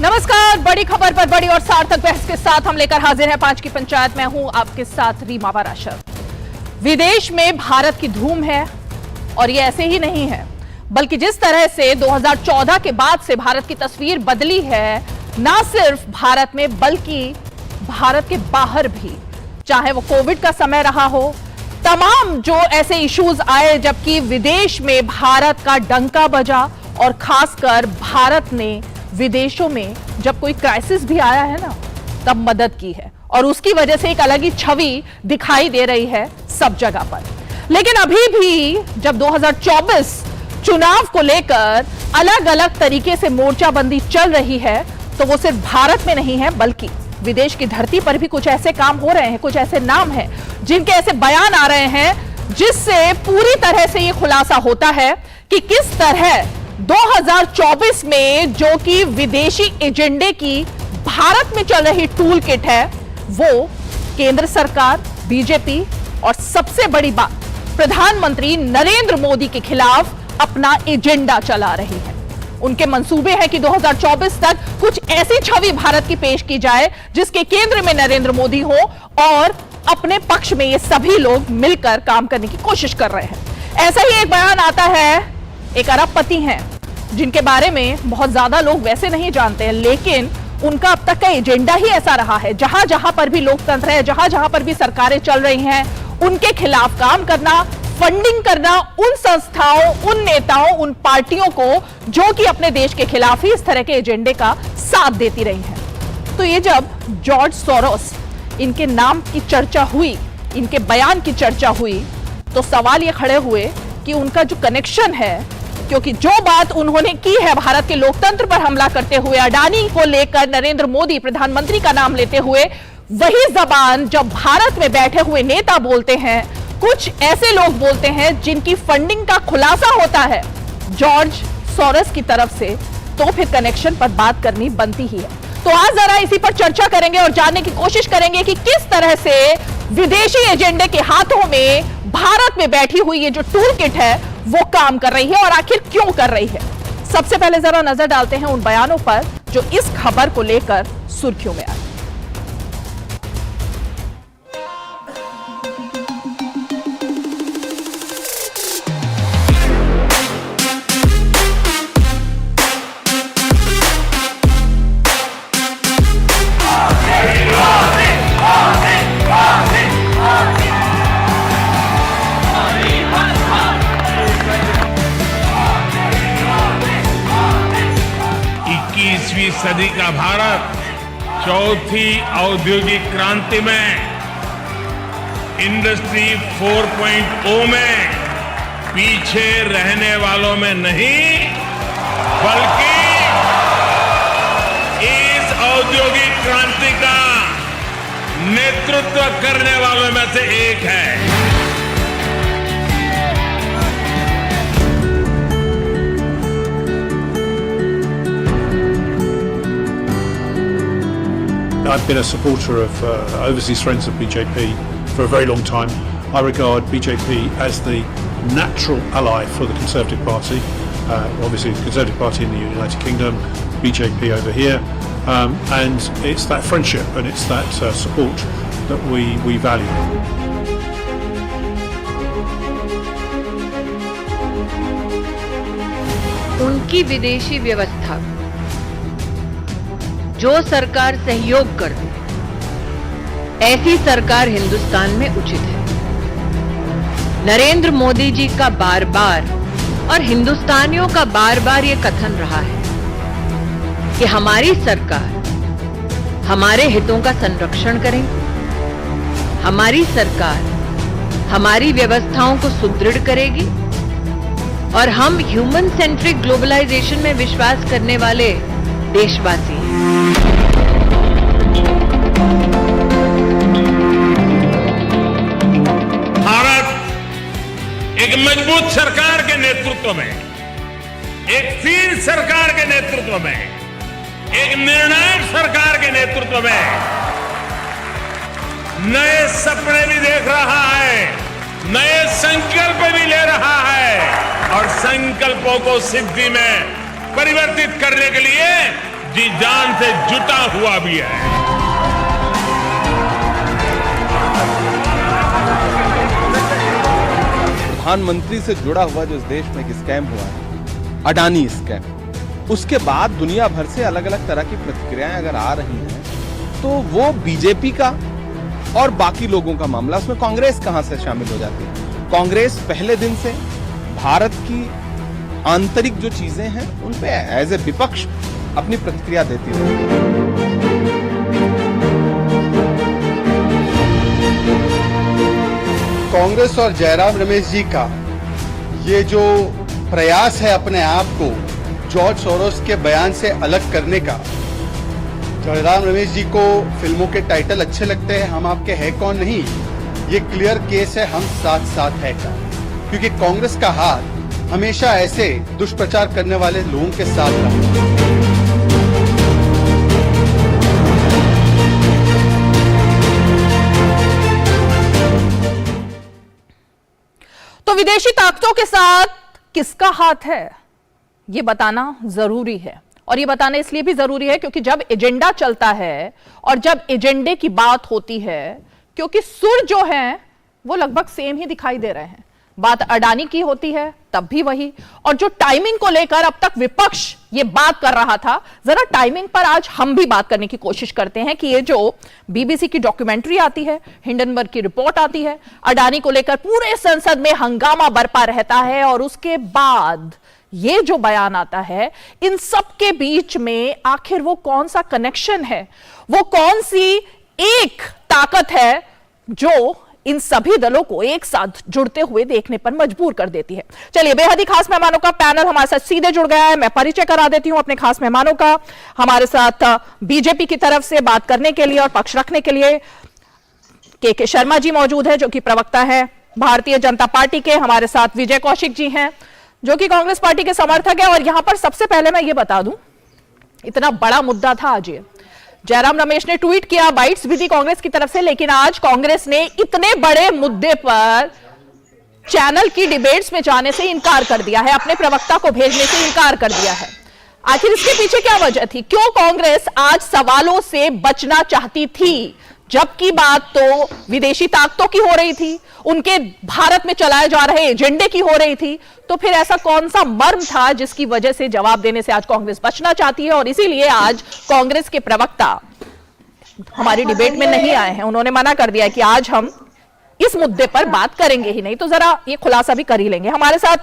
नमस्कार, बड़ी खबर पर बड़ी और सार्थक बहस के साथ हम लेकर हाजिर हैं 5 की पंचायत। मैं हूं आपके साथ रीमा वाराशर। विदेश में भारत की धूम है और ये ऐसे ही नहीं है, बल्कि जिस तरह से 2014 के बाद से भारत की तस्वीर बदली है, ना सिर्फ भारत में बल्कि भारत के बाहर भी, चाहे वो कोविड का समय रहा हो, तमाम जो ऐसे इश्यूज आए जबकि विदेश में भारत का डंका बजा और खासकर भारत ने विदेशों में जब कोई क्राइसिस भी आया है ना, तब मदद की है और उसकी वजह से एक अलग ही छवि दिखाई दे रही है सब जगह पर। लेकिन अभी भी जब 2024 चुनाव को लेकर अलग अलग तरीके से मोर्चाबंदी चल रही है, तो वो सिर्फ भारत में नहीं है बल्कि विदेश की धरती पर भी कुछ ऐसे काम हो रहे हैं, कुछ ऐसे नाम हैं जिनके ऐसे बयान आ रहे हैं जिससे पूरी तरह से ये खुलासा होता है कि किस तरह 2024 में जो कि विदेशी एजेंडे की भारत में चल रही टूल किट है, वो केंद्र सरकार, बीजेपी और सबसे बड़ी बात प्रधानमंत्री नरेंद्र मोदी के खिलाफ अपना एजेंडा चला रही है। उनके मंसूबे हैं कि 2024 तक कुछ ऐसी छवि भारत की पेश की जाए जिसके केंद्र में नरेंद्र मोदी हो और अपने पक्ष में ये सभी लोग मिलकर काम करने की कोशिश कर रहे हैं। ऐसा ही एक बयान आता है, एक अरबपति हैं जिनके बारे में बहुत ज्यादा लोग वैसे नहीं जानते हैं, लेकिन उनका अब तक का एजेंडा ही ऐसा रहा है, जहां जहां पर भी लोकतंत्र है, जहां जहां पर भी सरकारें चल रही हैं, उनके खिलाफ काम करना, फंडिंग करना उन संस्थाओं, उन नेताओं, उन पार्टियों को जो कि अपने देश के खिलाफ ही इस तरह के एजेंडे का साथ देती रही हैं। तो ये जब जॉर्ज सोरोस, इनके नाम की चर्चा हुई, इनके बयान की चर्चा हुई, तो सवाल ये खड़े हुए कि उनका जो कनेक्शन है, क्योंकि जो बात उन्होंने की है भारत के लोकतंत्र पर हमला करते हुए, अडानी को लेकर नरेंद्र मोदी प्रधानमंत्री का नाम लेते हुए, वही जबान जब भारत में बैठे हुए नेता बोलते हैं, कुछ ऐसे लोग बोलते हैं जिनकी फंडिंग का खुलासा होता है जॉर्ज सोरोस की तरफ से, तो फिर कनेक्शन पर बात करनी बनती ही है। तो आज जरा इसी पर चर्चा करेंगे और जानने की कोशिश करेंगे कि किस तरह से विदेशी एजेंडे के हाथों में भारत में बैठी हुई ये जो टूल किट है वो काम कर रही है और आखिर क्यों कर रही है। सबसे पहले जरा नजर डालते हैं उन बयानों पर जो इस खबर को लेकर सुर्खियों में आए। सदी का भारत चौथी औद्योगिक क्रांति में, इंडस्ट्री 4.0 में पीछे रहने वालों में नहीं बल्कि इस औद्योगिक क्रांति का नेतृत्व करने वालों में से एक है। I've been a supporter of Overseas Friends of BJP for a very long time. I regard BJP as the natural ally for the Conservative Party. Obviously the Conservative Party in the United Kingdom, BJP over here, and it's that friendship and it's that support that we value. उनकी विदेशी व्यवस्था जो सरकार सहयोग कर दे, ऐसी सरकार हिंदुस्तान में उचित है। नरेंद्र मोदी जी का बार बार और हिंदुस्तानियों का बार बार ये कथन रहा है कि हमारी सरकार हमारे हितों का संरक्षण करेगी, हमारी सरकार हमारी व्यवस्थाओं को सुदृढ़ करेगी और हम ह्यूमन सेंट्रिक ग्लोबलाइजेशन में विश्वास करने वाले देशवासी हैं। भारत एक मजबूत सरकार के नेतृत्व में, एक स्थिर सरकार के नेतृत्व में, एक निर्णायक सरकार के नेतृत्व में नए सपने भी देख रहा है, नए संकल्प भी ले रहा है और संकल्पों को सिद्धि में परिवर्तित करने के लिए जी जान से जुटा हुआ भी है। प्रधानमंत्री से जुड़ा हुआ जो इस देश में एक स्कैम हुआ है, अडानी स्कैम, उसके बाद दुनिया भर से अलग अलग तरह की प्रतिक्रियाएं अगर आ रही हैं, तो वो बीजेपी का और बाकी लोगों का मामला, उसमें कांग्रेस कहां से शामिल हो जाती है। कांग्रेस पहले दिन से भारत की आंतरिक जो चीजें हैं उन पे एज ए विपक्ष अपनी प्रतिक्रिया देती रही। कांग्रेस और जयराम रमेश जी का ये जो प्रयास है अपने आप को जॉर्ज सोरोस के बयान से अलग करने का, जयराम रमेश जी को फिल्मों के टाइटल अच्छे लगते हैं, हम आपके है कौन नहीं, ये क्लियर केस है हम साथ साथ है का, क्योंकि कांग्रेस का हाथ हमेशा ऐसे दुष्प्रचार करने वाले लोगों के साथ रहा। तो विदेशी ताकतों के साथ किसका हाथ है, यह बताना जरूरी है। और ये बताना इसलिए भी जरूरी है क्योंकि जब एजेंडा चलता है और जब एजेंडे की बात होती है, क्योंकि सुर जो है वो लगभग सेम ही दिखाई दे रहे हैं। बात अडानी की होती है तब भी वही, और जो टाइमिंग को लेकर अब तक विपक्ष ये बात कर रहा था, जरा टाइमिंग पर आज हम भी बात करने की कोशिश करते हैं कि ये जो बीबीसी की डॉक्यूमेंट्री आती है, हिंडनबर्ग की रिपोर्ट आती है, अडानी को लेकर पूरे संसद में हंगामा बरपा रहता है, और उसके बाद ये जो बयान आता है, इन सब के बीच में आखिर वो कौन सा कनेक्शन है, वो कौन सी एक ताकत है जो इन सभी दलों को एक साथ जुड़ते हुए देखने पर मजबूर कर देती है। चलिए, बेहद ही खास मेहमानों का पैनल हमारे साथ सीधे जुड़ गया है। मैं परिचय करा देती हूं अपने खास मेहमानों का। हमारे साथ बीजेपी की तरफ से बात करने के लिए और पक्ष रखने के लिए के शर्मा जी मौजूद है, जो कि प्रवक्ता है भारतीय जनता पार्टी के। हमारे साथ विजय कौशिक जी हैं, जो कि कांग्रेस पार्टी के समर्थक है। और यहां पर सबसे पहले मैं ये बता दूं, इतना बड़ा मुद्दा था आज ये, जयराम रमेश ने ट्वीट किया, बाइट्स भी थी कांग्रेस की तरफ से, लेकिन आज कांग्रेस ने इतने बड़े मुद्दे पर चैनल की डिबेट्स में जाने से इनकार कर दिया है, अपने प्रवक्ता को भेजने से इनकार कर दिया है। आखिर इसके पीछे क्या वजह थी? क्यों कांग्रेस आज सवालों से बचना चाहती थी, जबकि बात तो विदेशी ताकतों की हो रही थी, उनके भारत में चलाए जा रहे एजेंडे की हो रही थी? तो फिर ऐसा कौन सा मर्म था जिसकी वजह से जवाब देने से आज कांग्रेस बचना चाहती है? और इसीलिए आज कांग्रेस के प्रवक्ता हमारी डिबेट में नहीं आए हैं। उन्होंने मना कर दिया कि आज हम इस मुद्दे पर बात करेंगे ही नहीं। तो जरा ये खुलासा भी कर ही लेंगे। हमारे साथ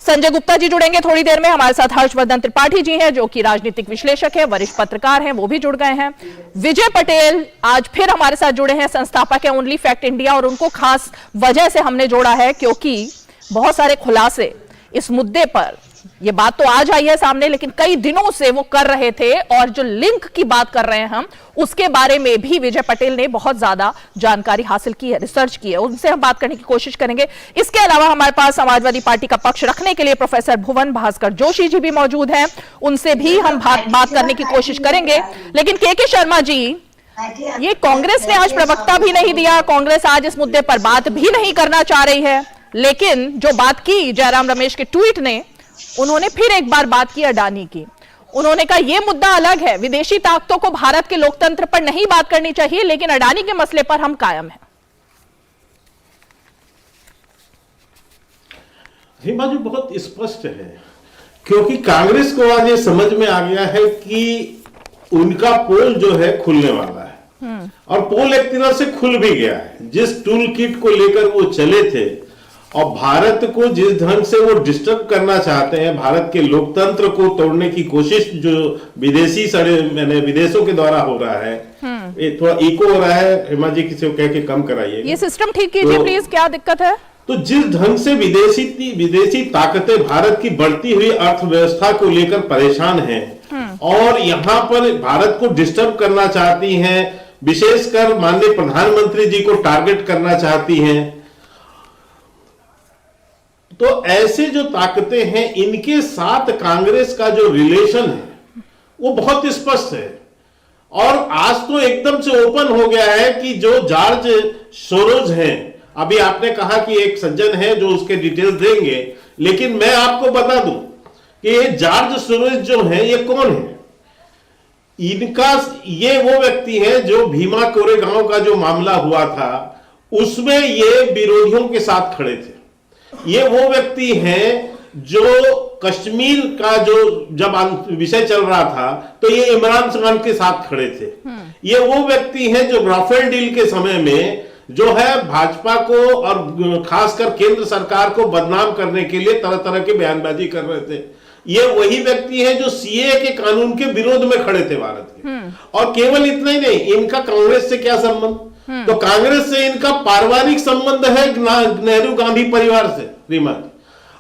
संजय गुप्ता जी जुड़ेंगे थोड़ी देर में। हमारे साथ हर्षवर्धन त्रिपाठी जी हैं, जो कि राजनीतिक विश्लेषक है, वरिष्ठ पत्रकार हैं, वो भी जुड़ गए हैं। विजय पटेल आज फिर हमारे साथ जुड़े हैं, संस्थापक है ओनली फैक्ट इंडिया, और उनको खास वजह से हमने जोड़ा है क्योंकि बहुत सारे खुलासे इस मुद्दे पर, ये बात तो आज आई है सामने, लेकिन कई दिनों से वो कर रहे थे, और जो लिंक की बात कर रहे हैं हम, उसके बारे में भी विजय पटेल ने बहुत ज्यादा जानकारी हासिल की है, रिसर्च की है, उनसे हम बात करने की कोशिश करेंगे। इसके अलावा हमारे पास समाजवादी पार्टी का पक्ष रखने के लिए प्रोफेसर भुवन भास्कर जोशी जी भी मौजूद हैं, उनसे भी हम बात करने की कोशिश करेंगे। लेकिन के शर्मा जी, ये कांग्रेस ने आज प्रवक्ता भी नहीं दिया, कांग्रेस आज इस मुद्दे पर बात भी नहीं करना चाह रही है, लेकिन जो बात की जयराम रमेश के ट्वीट ने, उन्होंने फिर एक बार बात की अडानी की। उन्होंने कहा यह मुद्दा अलग है, विदेशी ताकतों को भारत के लोकतंत्र पर नहीं बात करनी चाहिए, लेकिन अडानी के मसले पर हम कायम हैं। हिमा जी बहुत स्पष्ट है, क्योंकि कांग्रेस को आज ये समझ में आ गया है कि उनका पोल जो है खुलने वाला है, और पोल एक तरह से खुल भी गया है। जिस टूल किट को लेकर वो चले थे और भारत को जिस ढंग से वो डिस्टर्ब करना चाहते हैं, भारत के लोकतंत्र को तोड़ने की कोशिश जो विदेशी विदेशों के द्वारा हो रहा है, ये थोड़ा इको हो रहा है। हेमा जी किसी को कह के कम कराइए, ये सिस्टम ठीक कीजिए प्लीज, क्या दिक्कत है? तो जिस ढंग से विदेशी ताकतें भारत की बढ़ती हुई अर्थव्यवस्था को लेकर परेशान हैं और यहाँ पर भारत को डिस्टर्ब करना चाहती हैं, विशेषकर माननीय प्रधानमंत्री जी को टारगेट करना चाहती हैं, तो ऐसे जो ताकतें हैं, इनके साथ कांग्रेस का जो रिलेशन है वो बहुत स्पष्ट है। और आज तो एकदम से ओपन हो गया है कि जो जॉर्ज सोरोज हैं, अभी आपने कहा कि एक सज्जन है जो उसके डिटेल्स देंगे, लेकिन मैं आपको बता दूं कि ये जॉर्ज सोरोज जो है ये कौन है। इनका ये वो व्यक्ति है जो भीमा कोरेगांव का जो मामला हुआ था उसमें ये विरोधियों के साथ खड़े थे। ये वो व्यक्ति हैं जो कश्मीर का जो जब विषय चल रहा था तो ये इमरान खान के साथ खड़े थे। ये वो व्यक्ति हैं जो राफेल डील के समय में जो है भाजपा को और खासकर केंद्र सरकार को बदनाम करने के लिए तरह तरह की बयानबाजी कर रहे थे। ये वही व्यक्ति है जो सीए के कानून के विरोध में खड़े थे भारत के। और केवल इतना ही नहीं, इनका कांग्रेस से क्या संबंध? तो कांग्रेस से इनका पारिवारिक संबंध है नेहरू गांधी परिवार से, रीमा जी।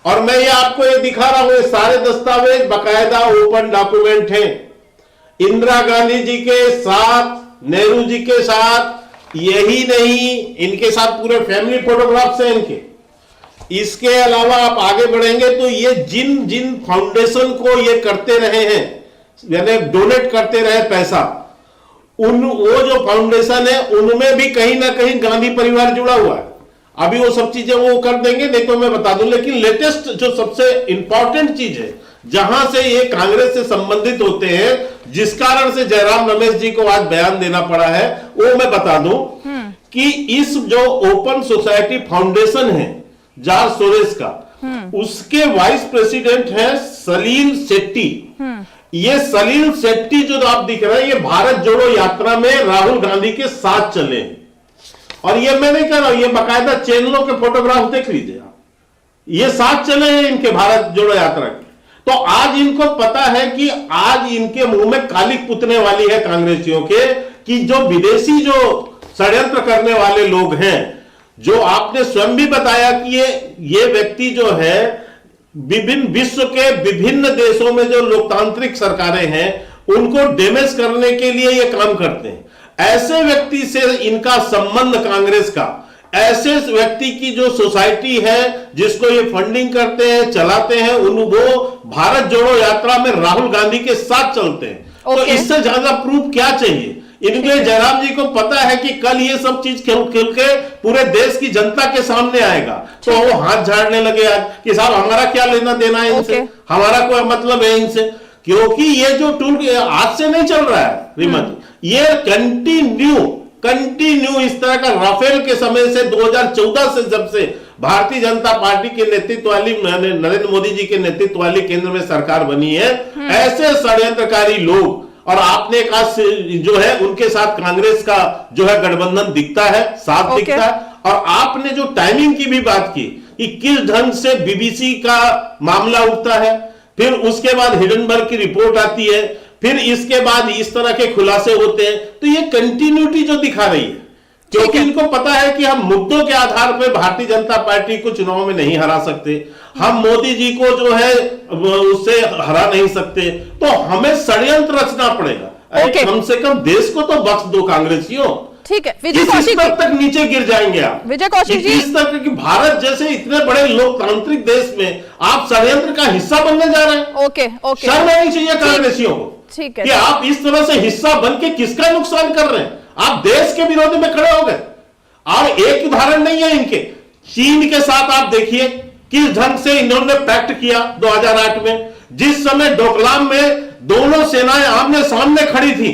और मैं ये आपको ये दिखा रहा हूं, ये सारे दस्तावेज बकायदा ओपन डॉक्यूमेंट हैं। इंदिरा गांधी जी के साथ, नेहरू जी के साथ, यही नहीं इनके साथ पूरे फैमिली फोटोग्राफ्स हैं इनके। इसके अलावा आप आगे बढ़ेंगे तो ये जिन जिन फाउंडेशन को ये करते रहे हैं, यानी डोनेट करते रहे पैसा, वो जो फाउंडेशन है उनमें भी कहीं ना कहीं गांधी परिवार जुड़ा हुआ है। अभी वो सब चीजें वो कर देंगे, नहीं तो मैं बता दूं। लेकिन लेटेस्ट जो सबसे इंपॉर्टेंट चीज है जहां से ये कांग्रेस से संबंधित होते हैं, जिस कारण से जयराम रमेश जी को आज बयान देना पड़ा है, वो मैं बता दूं कि इस जो ओपन सोसाइटी फाउंडेशन है जॉर्ज सोरोस का, उसके वाइस प्रेसिडेंट है सलील शेट्टी। ये सलील शेट्टी जो आप दिख रहे हैं, ये भारत जोड़ो यात्रा में राहुल गांधी के साथ चले हैं। और ये मैं नहीं कह रहा हूं, ये बाकायदा चैनलों के फोटोग्राफ देख लीजिए आप, ये साथ चले हैं इनके भारत जोड़ो यात्रा के। तो आज इनको पता है कि आज इनके मुंह में कालिक पुतने वाली है कांग्रेसियों के, कि जो विदेशी जो षड्यंत्र करने वाले लोग हैं, जो आपने स्वयं भी बताया कि ये व्यक्ति जो है विभिन्न विश्व के विभिन्न देशों में जो लोकतांत्रिक सरकारें हैं उनको डैमेज करने के लिए ये काम करते हैं। ऐसे व्यक्ति से इनका संबंध कांग्रेस का, ऐसे व्यक्ति की जो सोसाइटी है जिसको ये फंडिंग करते हैं, चलाते हैं, वो भारत जोड़ो यात्रा में राहुल गांधी के साथ चलते हैं। तो इससे ज्यादा प्रूफ क्या चाहिए? इनके जयराम जी को पता है कि कल ये सब चीज खेल के पूरे देश की जनता के सामने आएगा, तो वो हाथ झाड़ने लगे आज कि साहब हमारा क्या लेना देना है इनसे, हमारा कोई मतलब है इनसे। क्योंकि ये जो टूल आज से नहीं चल रहा है रीमा जी, ये कंटिन्यू इस तरह का राफेल के समय से 2014 से जब से भारतीय जनता पार्टी के नेतृत्व वाली, नरेंद्र मोदी जी के नेतृत्व वाली केंद्र में सरकार बनी है, ऐसे षड्यंत्रकारी लोग, और आपने कहा जो है उनके साथ कांग्रेस का जो है गठबंधन दिखता है, साथ दिखता है। और आपने जो टाइमिंग की भी बात की कि किस ढंग से बीबीसी का मामला उठता है, फिर उसके बाद हिडनबर्ग की रिपोर्ट आती है, फिर इसके बाद इस तरह के खुलासे होते हैं, तो ये कंटिन्यूटी जो दिखा रही है, क्योंकि इनको पता है कि हम मुद्दों के आधार पर भारतीय जनता पार्टी को चुनाव में नहीं हरा सकते, हम मोदी जी को जो है उससे हरा नहीं सकते, तो हमें षड्यंत्र रचना पड़ेगा। कम से कम देश को तो बख्श दो कांग्रेसियों। ठीक है, विजय कौशिक तक नीचे गिर जाएंगे आप। विजय कौशिक जी, इस तरह की भारत जैसे इतने बड़े लोकतांत्रिक देश में आप षड्यंत्र का हिस्सा बनने जा रहे हैं। ओके, शर्म आनी चाहिए कांग्रेसियों को। ठीक है कि आप इस तरह से हिस्सा बन के किसका नुकसान कर रहे हैं? आप देश के विरोध में खड़े हो गए। और एक उदाहरण नहीं है इनके, चीन के साथ आप देखिए किस ढंग से इन्होंने पैक्ट किया 2008 में, जिस समय डोकलाम में दोनों सेनाएं आमने सामने खड़ी थी,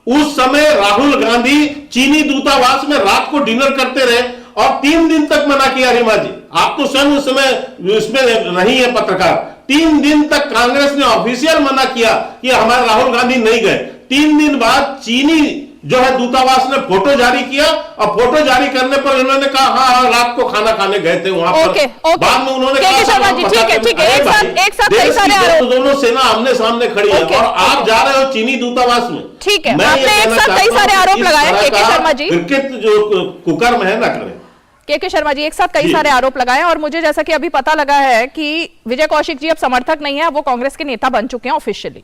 उस समय राहुल गांधी चीनी दूतावास में रात को डिनर करते रहे और 3 दिन तक मना किया। रीमा जी, आप तो स्वयं उस समय उसमें नहीं है पत्रकार, 3 दिन तक कांग्रेस ने ऑफिशियल मना किया कि हमारे राहुल गांधी नहीं गए। 3 दिन बाद चीनी जो है दूतावास ने फोटो जारी किया, और फोटो जारी करने पर उन्होंने कहा हाँ रात को खाना खाने गए थे वहां पर। बाद में उन्होंने कहा शर्मा जी, ठीक है, एक साथ कई सारे आरोप, दोनों सेना आमने सामने खड़ी है और आप जा रहे हो चीनी दूतावास में। ठीक है, आपने एक साथ कई सारे आरोप लगाए के शर्मा जी, क्रिकेट जो कुकर्म है ना करें। के शर्मा जी एक साथ कई सारे आरोप लगाए, और मुझे जैसा कि अभी पता लगा है कि विजय कौशिक जी अब समर्थक नहीं है, वो कांग्रेस के नेता बन चुके हैं ऑफिशियली,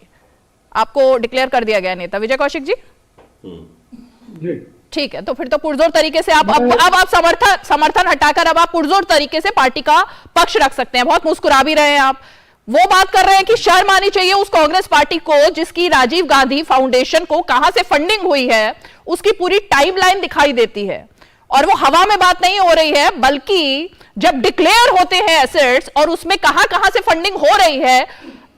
आपको डिक्लेयर कर दिया गया नेता। विजय कौशिक जी ठीक है, तो फिर तो पुरजोर तरीके से अब आप समर्थन हटाकर अब आप पुरजोर तरीके से पार्टी का पक्ष रख सकते हैं। बहुत मुस्कुरा भी रहे हैं आप, वो बात कर रहे हैं कि शर्म आनी चाहिए उस कांग्रेस पार्टी को जिसकी राजीव गांधी फाउंडेशन को कहां से फंडिंग हुई है, उसकी पूरी टाइमलाइन दिखाई देती है, और वो हवा में बात नहीं हो रही है, बल्कि जब डिक्लेयर होते हैं एसेट्स और उसमें कहां कहां से फंडिंग हो रही है,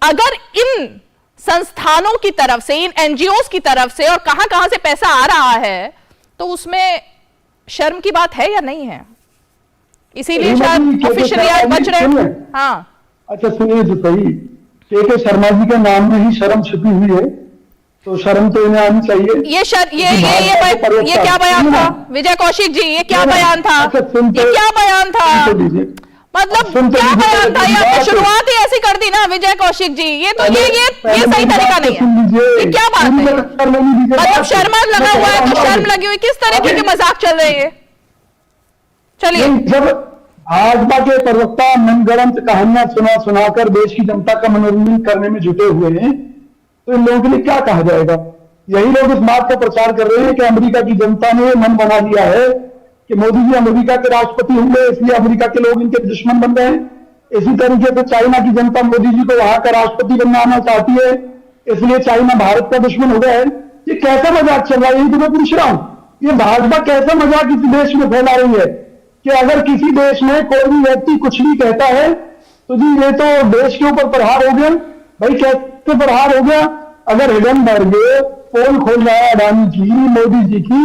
अगर इन संस्थानों की तरफ से, इन एनजीओ की तरफ से, और कहां से पैसा आ रहा है, तो उसमें शर्म की बात है या नहीं है? इसीलिए शायद ऑफिशियली आज बच रहे हैं। हाँ, अच्छा सुनिए तो सही, के शर्मा जी के नाम में ही शर्म छिपी हुई है, तो शर्म तो इन्हें आनी चाहिए। ये क्या बयान था विजय कौशिक जी? ये क्या बयान था? ये क्या बयान था? मतलब क्या बयान था? ये आपने शुरुआत ही ऐसी कर दी ना विजय कौशिक जी। ये तो ये सही तरीका नहीं है। ये क्या बात है? मतलब शर्मा लगा हुआ है तो शर्म लगी हुई, किस तरीके के मजाक चल रहे हैं? चलिए, जब भाजपा के प्रवक्ता मनगढ़ंत कहानियां सुनाकर देश की जनता का मनोरंजन करने में जुटे हुए हैं, तो इन लोगों के लिए क्या कहा जाएगा? यही लोग इस बात का प्रचार कर रहे हैं कि अमेरिका की जनता ने मन बना लिया है कि मोदी जी अमेरिका के राष्ट्रपति होंगे, इसलिए अमेरिका के लोग इनके दुश्मन बन गए हैं। इसी तरीके से चाइना की जनता मोदी जी को वहां का राष्ट्रपति बनाना चाहती है, इसलिए चाइना भारत का दुश्मन हो गया है। ये कैसा मजाक चल रहा है? यही तो मैं पूछ रहा हूं, ये भाजपा कैसा मजाक इस देश में फैला रही है कि अगर किसी देश में कोई भी व्यक्ति कुछ भी कहता है तो जी ये तो देश के ऊपर प्रहार हो गया। भाई कैसे प्रहार हो गया? अगर हिडनबर्ग पोल खोल रहा है अडानी की, मोदी जी की,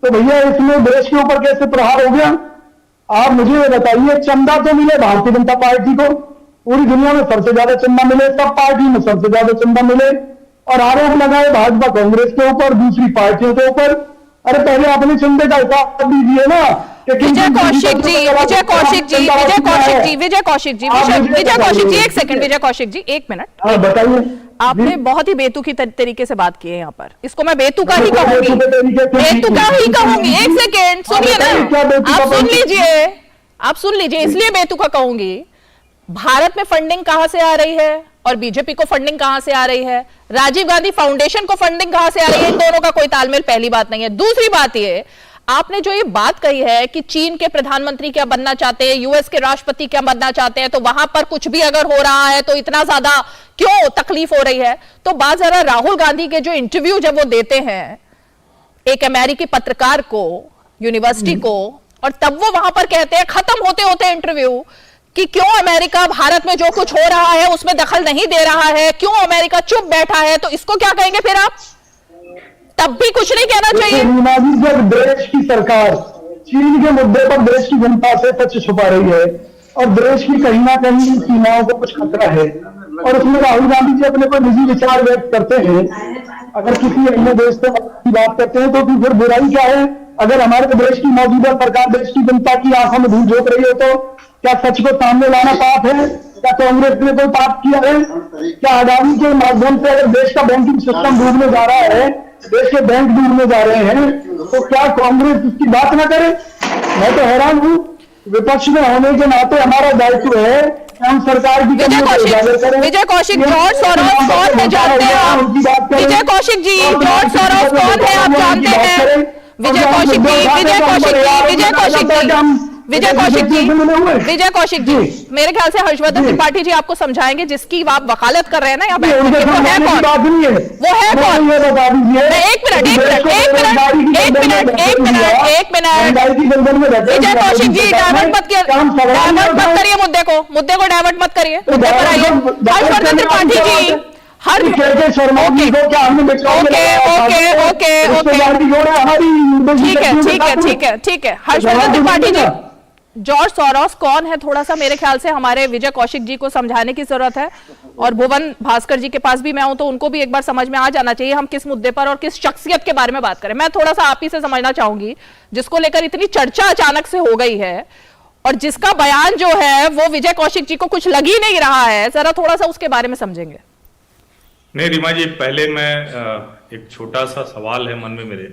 तो भैया इसमें देश के ऊपर कैसे प्रहार हो गया? आप मुझे ये बताइए, चंदा तो मिले भारतीय जनता पार्टी को, पूरी दुनिया में सबसे ज्यादा चंदा मिले, सब पार्टी में सबसे ज्यादा चंदा मिले, और आरोप लगाए भाजपा कांग्रेस के ऊपर, दूसरी पार्टियों के ऊपर। अरे पहले अपने चंदे का हिसाब दीजिए ना। विजय कौशिक जी, एक सेकंड, विजय कौशिक जी एक मिनट। हाँ बताइए। आपने बहुत ही बेतुकी तरीके से बात की है यहाँ पर, इसको मैं बेतुका ही कहूंगी, बेतुका ही कहूंगी। एक सेकेंड सुनिए ना, आप सुन लीजिए, इसलिए बेतुका कहूंगी। भारत में फंडिंग कहां से आ रही है और बीजेपी को फंडिंग कहां से आ रही है, राजीव गांधी फाउंडेशन को फंडिंग कहां से आ रही है, इन दोनों का कोई तालमेल पहली बात नहीं है। दूसरी बात ये, आपने जो ये बात कही है कि चीन के प्रधानमंत्री क्या बनना चाहते हैं, यूएस के राष्ट्रपति क्या बनना चाहते हैं, तो वहां पर कुछ भी अगर हो रहा है तो इतना ज्यादा क्यों तकलीफ हो रही है? तो बात जरा राहुल गांधी के जो इंटरव्यू जब वो देते हैं एक अमेरिकी पत्रकार को, यूनिवर्सिटी को, और तब वो वहां पर कहते हैं खत्म होते होते इंटरव्यू कि क्यों अमेरिका भारत में जो कुछ हो रहा है उसमें दखल नहीं दे रहा है, क्यों अमेरिका चुप बैठा है, तो इसको क्या कहेंगे फिर आप? तब भी कुछ नहीं कहना चाहिए। जब देश की सरकार चीन के मुद्दे पर देश की जनता से सच छुपा रही है और देश की कहीं ना कहीं सीमाओं को कुछ खतरा है, और उसमें राहुल गांधी जी अपने को निजी विचार व्यक्त करते हैं, अगर किसी अन्य देश से बात करते हैं तो फिर बुराई क्या है? अगर हमारे देश की मौजूदा सरकार देश की जनता की आंखों में धूल झोंक रही है तो क्या सच को सामने लाना पाप है? क्या कांग्रेस ने कोई पाप किया है? क्या अडानी के माध्यम से अगर देश का बैंकिंग सिस्टम डूबने जा रहा है, देश के बैंक डूबने जा रहे हैं, तो क्या कांग्रेस इसकी बात ना करे? मैं तो हैरान हूं। विपक्ष में होने के नाते हमारा दायित्व है हम सरकार की विजय कौशिक जॉर्ज सोरोस कौन है जानते हैं आप? विजय कौशिक जी, जॉर्ज सोरोस कौन है आप जानते हैं? विजय कौशिक जी, मेरे ख्याल से हर्षवर्धन त्रिपाठी जी आपको समझाएंगे, जिसकी आप वकालत कर रहे हैं ना यहाँ पे, वो है कौन? वो है कौन? एक मिनट विजय कौशिक जी, डाइवर्ट मत करिए मुद्दे को डाइवर्ट मत करिए, मुद्दे पर आइए। हर्षवर्धन त्रिपाठी जी, ठीक है। हर्षवर्धन त्रिपाठी जी, जॉर्ज सोरोस कौन है, थोड़ा सा मेरे ख्याल से हमारे विजय कौशिक जी को समझाने की जरूरत है, और भुवन भास्कर जी के पास भी मैं हूं तो उनको भी एक बार समझ में आ जाना चाहिए हम किस मुद्दे पर और किस शख्सियत के बारे में बात करें। मैं थोड़ा सा आप ही से समझना चाहूंगी, जिसको लेकर इतनी चर्चा अचानक से हो गई है और जिसका बयान जो है वो विजय कौशिक जी को कुछ लग ही नहीं रहा है, जरा थोड़ा सा उसके बारे में समझेंगे। नहीं रीमा जी, पहले मैं एक छोटा सा सवाल है मन में मेरे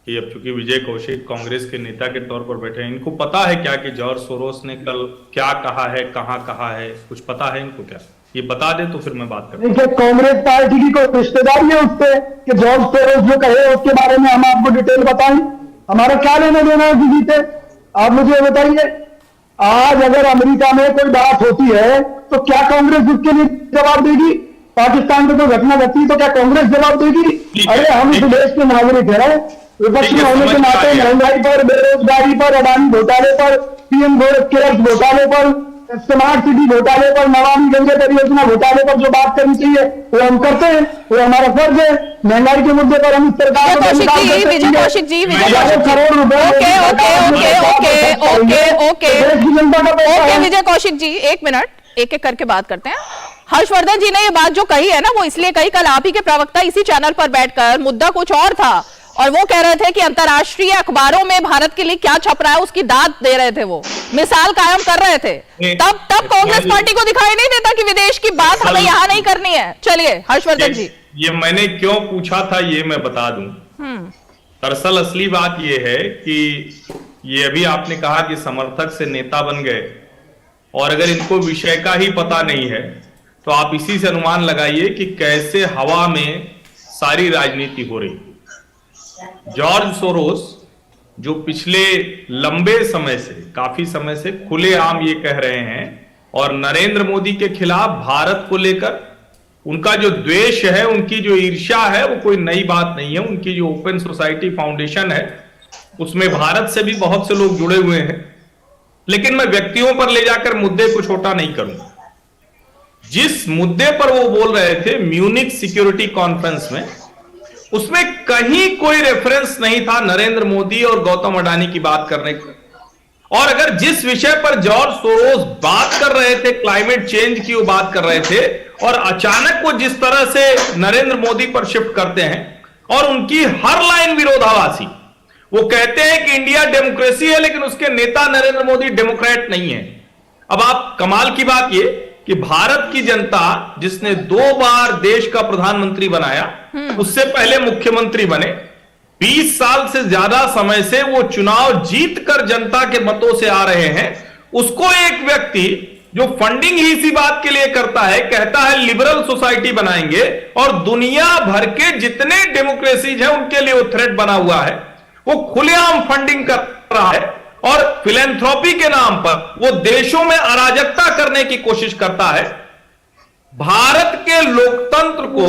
कि अब चूंकि विजय कौशिक कांग्रेस के नेता के तौर पर बैठे हैं, इनको पता है क्या कि जॉर्ज सोरोस ने कल क्या कहा है, कहाँ कहा है, कुछ पता है इनको क्या? ये बता दे तो फिर मैं बात करूं। देखिए, कांग्रेस पार्टी की कोई रिश्तेदारी है उससे कि जॉर्ज सोरोस जो कहे उसके बारे में हम आपको डिटेल बताएं? हमारा क्या लेना देना है किसी से? आप मुझे बताइए। आज अगर अमेरिका में कोई बात होती है तो क्या कांग्रेस उसके लिए जवाब देगी? पाकिस्तान में कोई घटना घटती तो क्या कांग्रेस जवाब देगी? अरे हम इस देश के नागरिक हैं, विपक्ष में होने के नाते महंगाई पर, बेरोजगारी पर, अडानी घोटाले पर, पीएम केयर्स घोटाले पर स्मार्ट सिटी घोटाले पर, नमामि गंगे परियोजना घोटाले पर जो बात करनी चाहिए वो हम करते हैं, वो हमारा फर्ज है। महंगाई के मुद्दे पर हम इस सरकार को विजय कौशिक जी करोड़ रुपए ओके विजय कौशिक जी, एक मिनट, एक एक करके बात करते हैं। हर्षवर्धन जी ने ये बात जो कही है ना, वो इसलिए कही, कल आप ही के प्रवक्ता इसी चैनल पर बैठकर, मुद्दा कुछ और था और वो कह रहे थे कि अंतर्राष्ट्रीय अखबारों में भारत के लिए क्या छप रहा है उसकी दाद दे रहे थे, वो मिसाल कायम कर रहे थे। तब कांग्रेस पार्टी को दिखाई नहीं देता कि विदेश की बात हमें यहाँ नहीं करनी है। चलिए हर्षवर्धन जी, ये मैंने क्यों पूछा था ये मैं बता दूं। दरअसल असली बात ये है कि ये अभी आपने कहा कि समर्थक से नेता बन गए, और अगर इनको विषय का ही पता नहीं है तो आप इसी से अनुमान लगाइए कि कैसे हवा में सारी राजनीति हो रही। जॉर्ज सोरोस जो पिछले लंबे समय से, काफी समय से खुलेआम ये कह रहे हैं और नरेंद्र मोदी के खिलाफ भारत को लेकर उनका जो द्वेष है, उनकी जो ईर्ष्या है, वो कोई नई बात नहीं है। उनकी जो ओपन सोसाइटी फाउंडेशन है उसमें भारत से भी बहुत से लोग जुड़े हुए हैं। लेकिन मैं व्यक्तियों पर ले जाकर मुद्दे को छोटा नहीं करूंगा। जिस मुद्दे पर वो बोल रहे थे म्यूनिक सिक्योरिटी कॉन्फ्रेंस में, उसमें कहीं कोई रेफरेंस नहीं था नरेंद्र मोदी और गौतम अडानी की बात करने का। और अगर जिस विषय पर जॉर्ज सोरोस बात कर रहे थे, क्लाइमेट चेंज की वो बात कर रहे थे, और अचानक वो जिस तरह से नरेंद्र मोदी पर शिफ्ट करते हैं और उनकी हर लाइन विरोधाभासी, वो कहते हैं कि इंडिया डेमोक्रेसी है लेकिन उसके नेता नरेंद्र मोदी डेमोक्रेट नहीं है। अब आप, कमाल की बात ये कि भारत की जनता जिसने 2 बार देश का प्रधानमंत्री बनाया, उससे पहले मुख्यमंत्री बने, 20 साल से ज्यादा समय से वो चुनाव जीत कर जनता के मतों से आ रहे हैं, उसको एक व्यक्ति जो फंडिंग ही इसी बात के लिए करता है, कहता है लिबरल सोसाइटी बनाएंगे और दुनिया भर के जितने डेमोक्रेसीज हैं उनके लिए वो थ्रेट बना हुआ है, वो खुलेआम फंडिंग कर रहा है और फिलैंथ्रोपी के नाम पर वो देशों में अराजकता करने की कोशिश करता है। भारत के लोकतंत्र को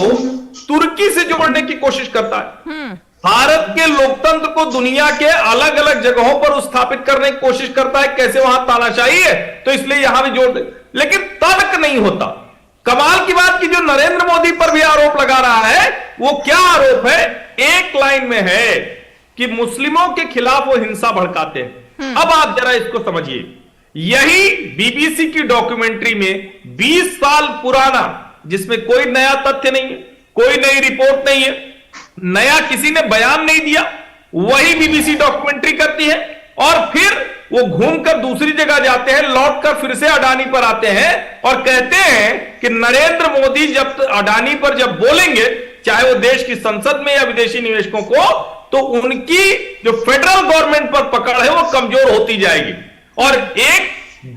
तुर्की से जोड़ने की कोशिश करता है। भारत के लोकतंत्र को दुनिया के अलग अलग जगहों पर स्थापित करने की कोशिश करता है, कैसे वहां तानाशाही है तो इसलिए यहां भी जोड़ दे, लेकिन तर्क नहीं होता। कमाल की बात कि जो नरेंद्र मोदी पर भी आरोप लगा रहा है, वो क्या आरोप है? एक लाइन में है कि मुस्लिमों के खिलाफ वो हिंसा भड़काते हैं। अब आप जरा इसको समझिए, यही बीबीसी की डॉक्यूमेंट्री में 20 साल पुराना, जिसमें कोई नया तथ्य नहीं है, कोई नई रिपोर्ट नहीं है, नया किसी ने बयान नहीं दिया, वही बीबीसी डॉक्यूमेंट्री करती है और फिर वो घूमकर दूसरी जगह जाते हैं, लौटकर फिर से अडानी पर आते हैं और कहते हैं कि नरेंद्र मोदी जब अडानी पर जब बोलेंगे, चाहे वो देश की संसद में या विदेशी निवेशकों को, तो उनकी जो फेडरल गवर्नमेंट पर पकड़ है वो कमजोर होती जाएगी और एक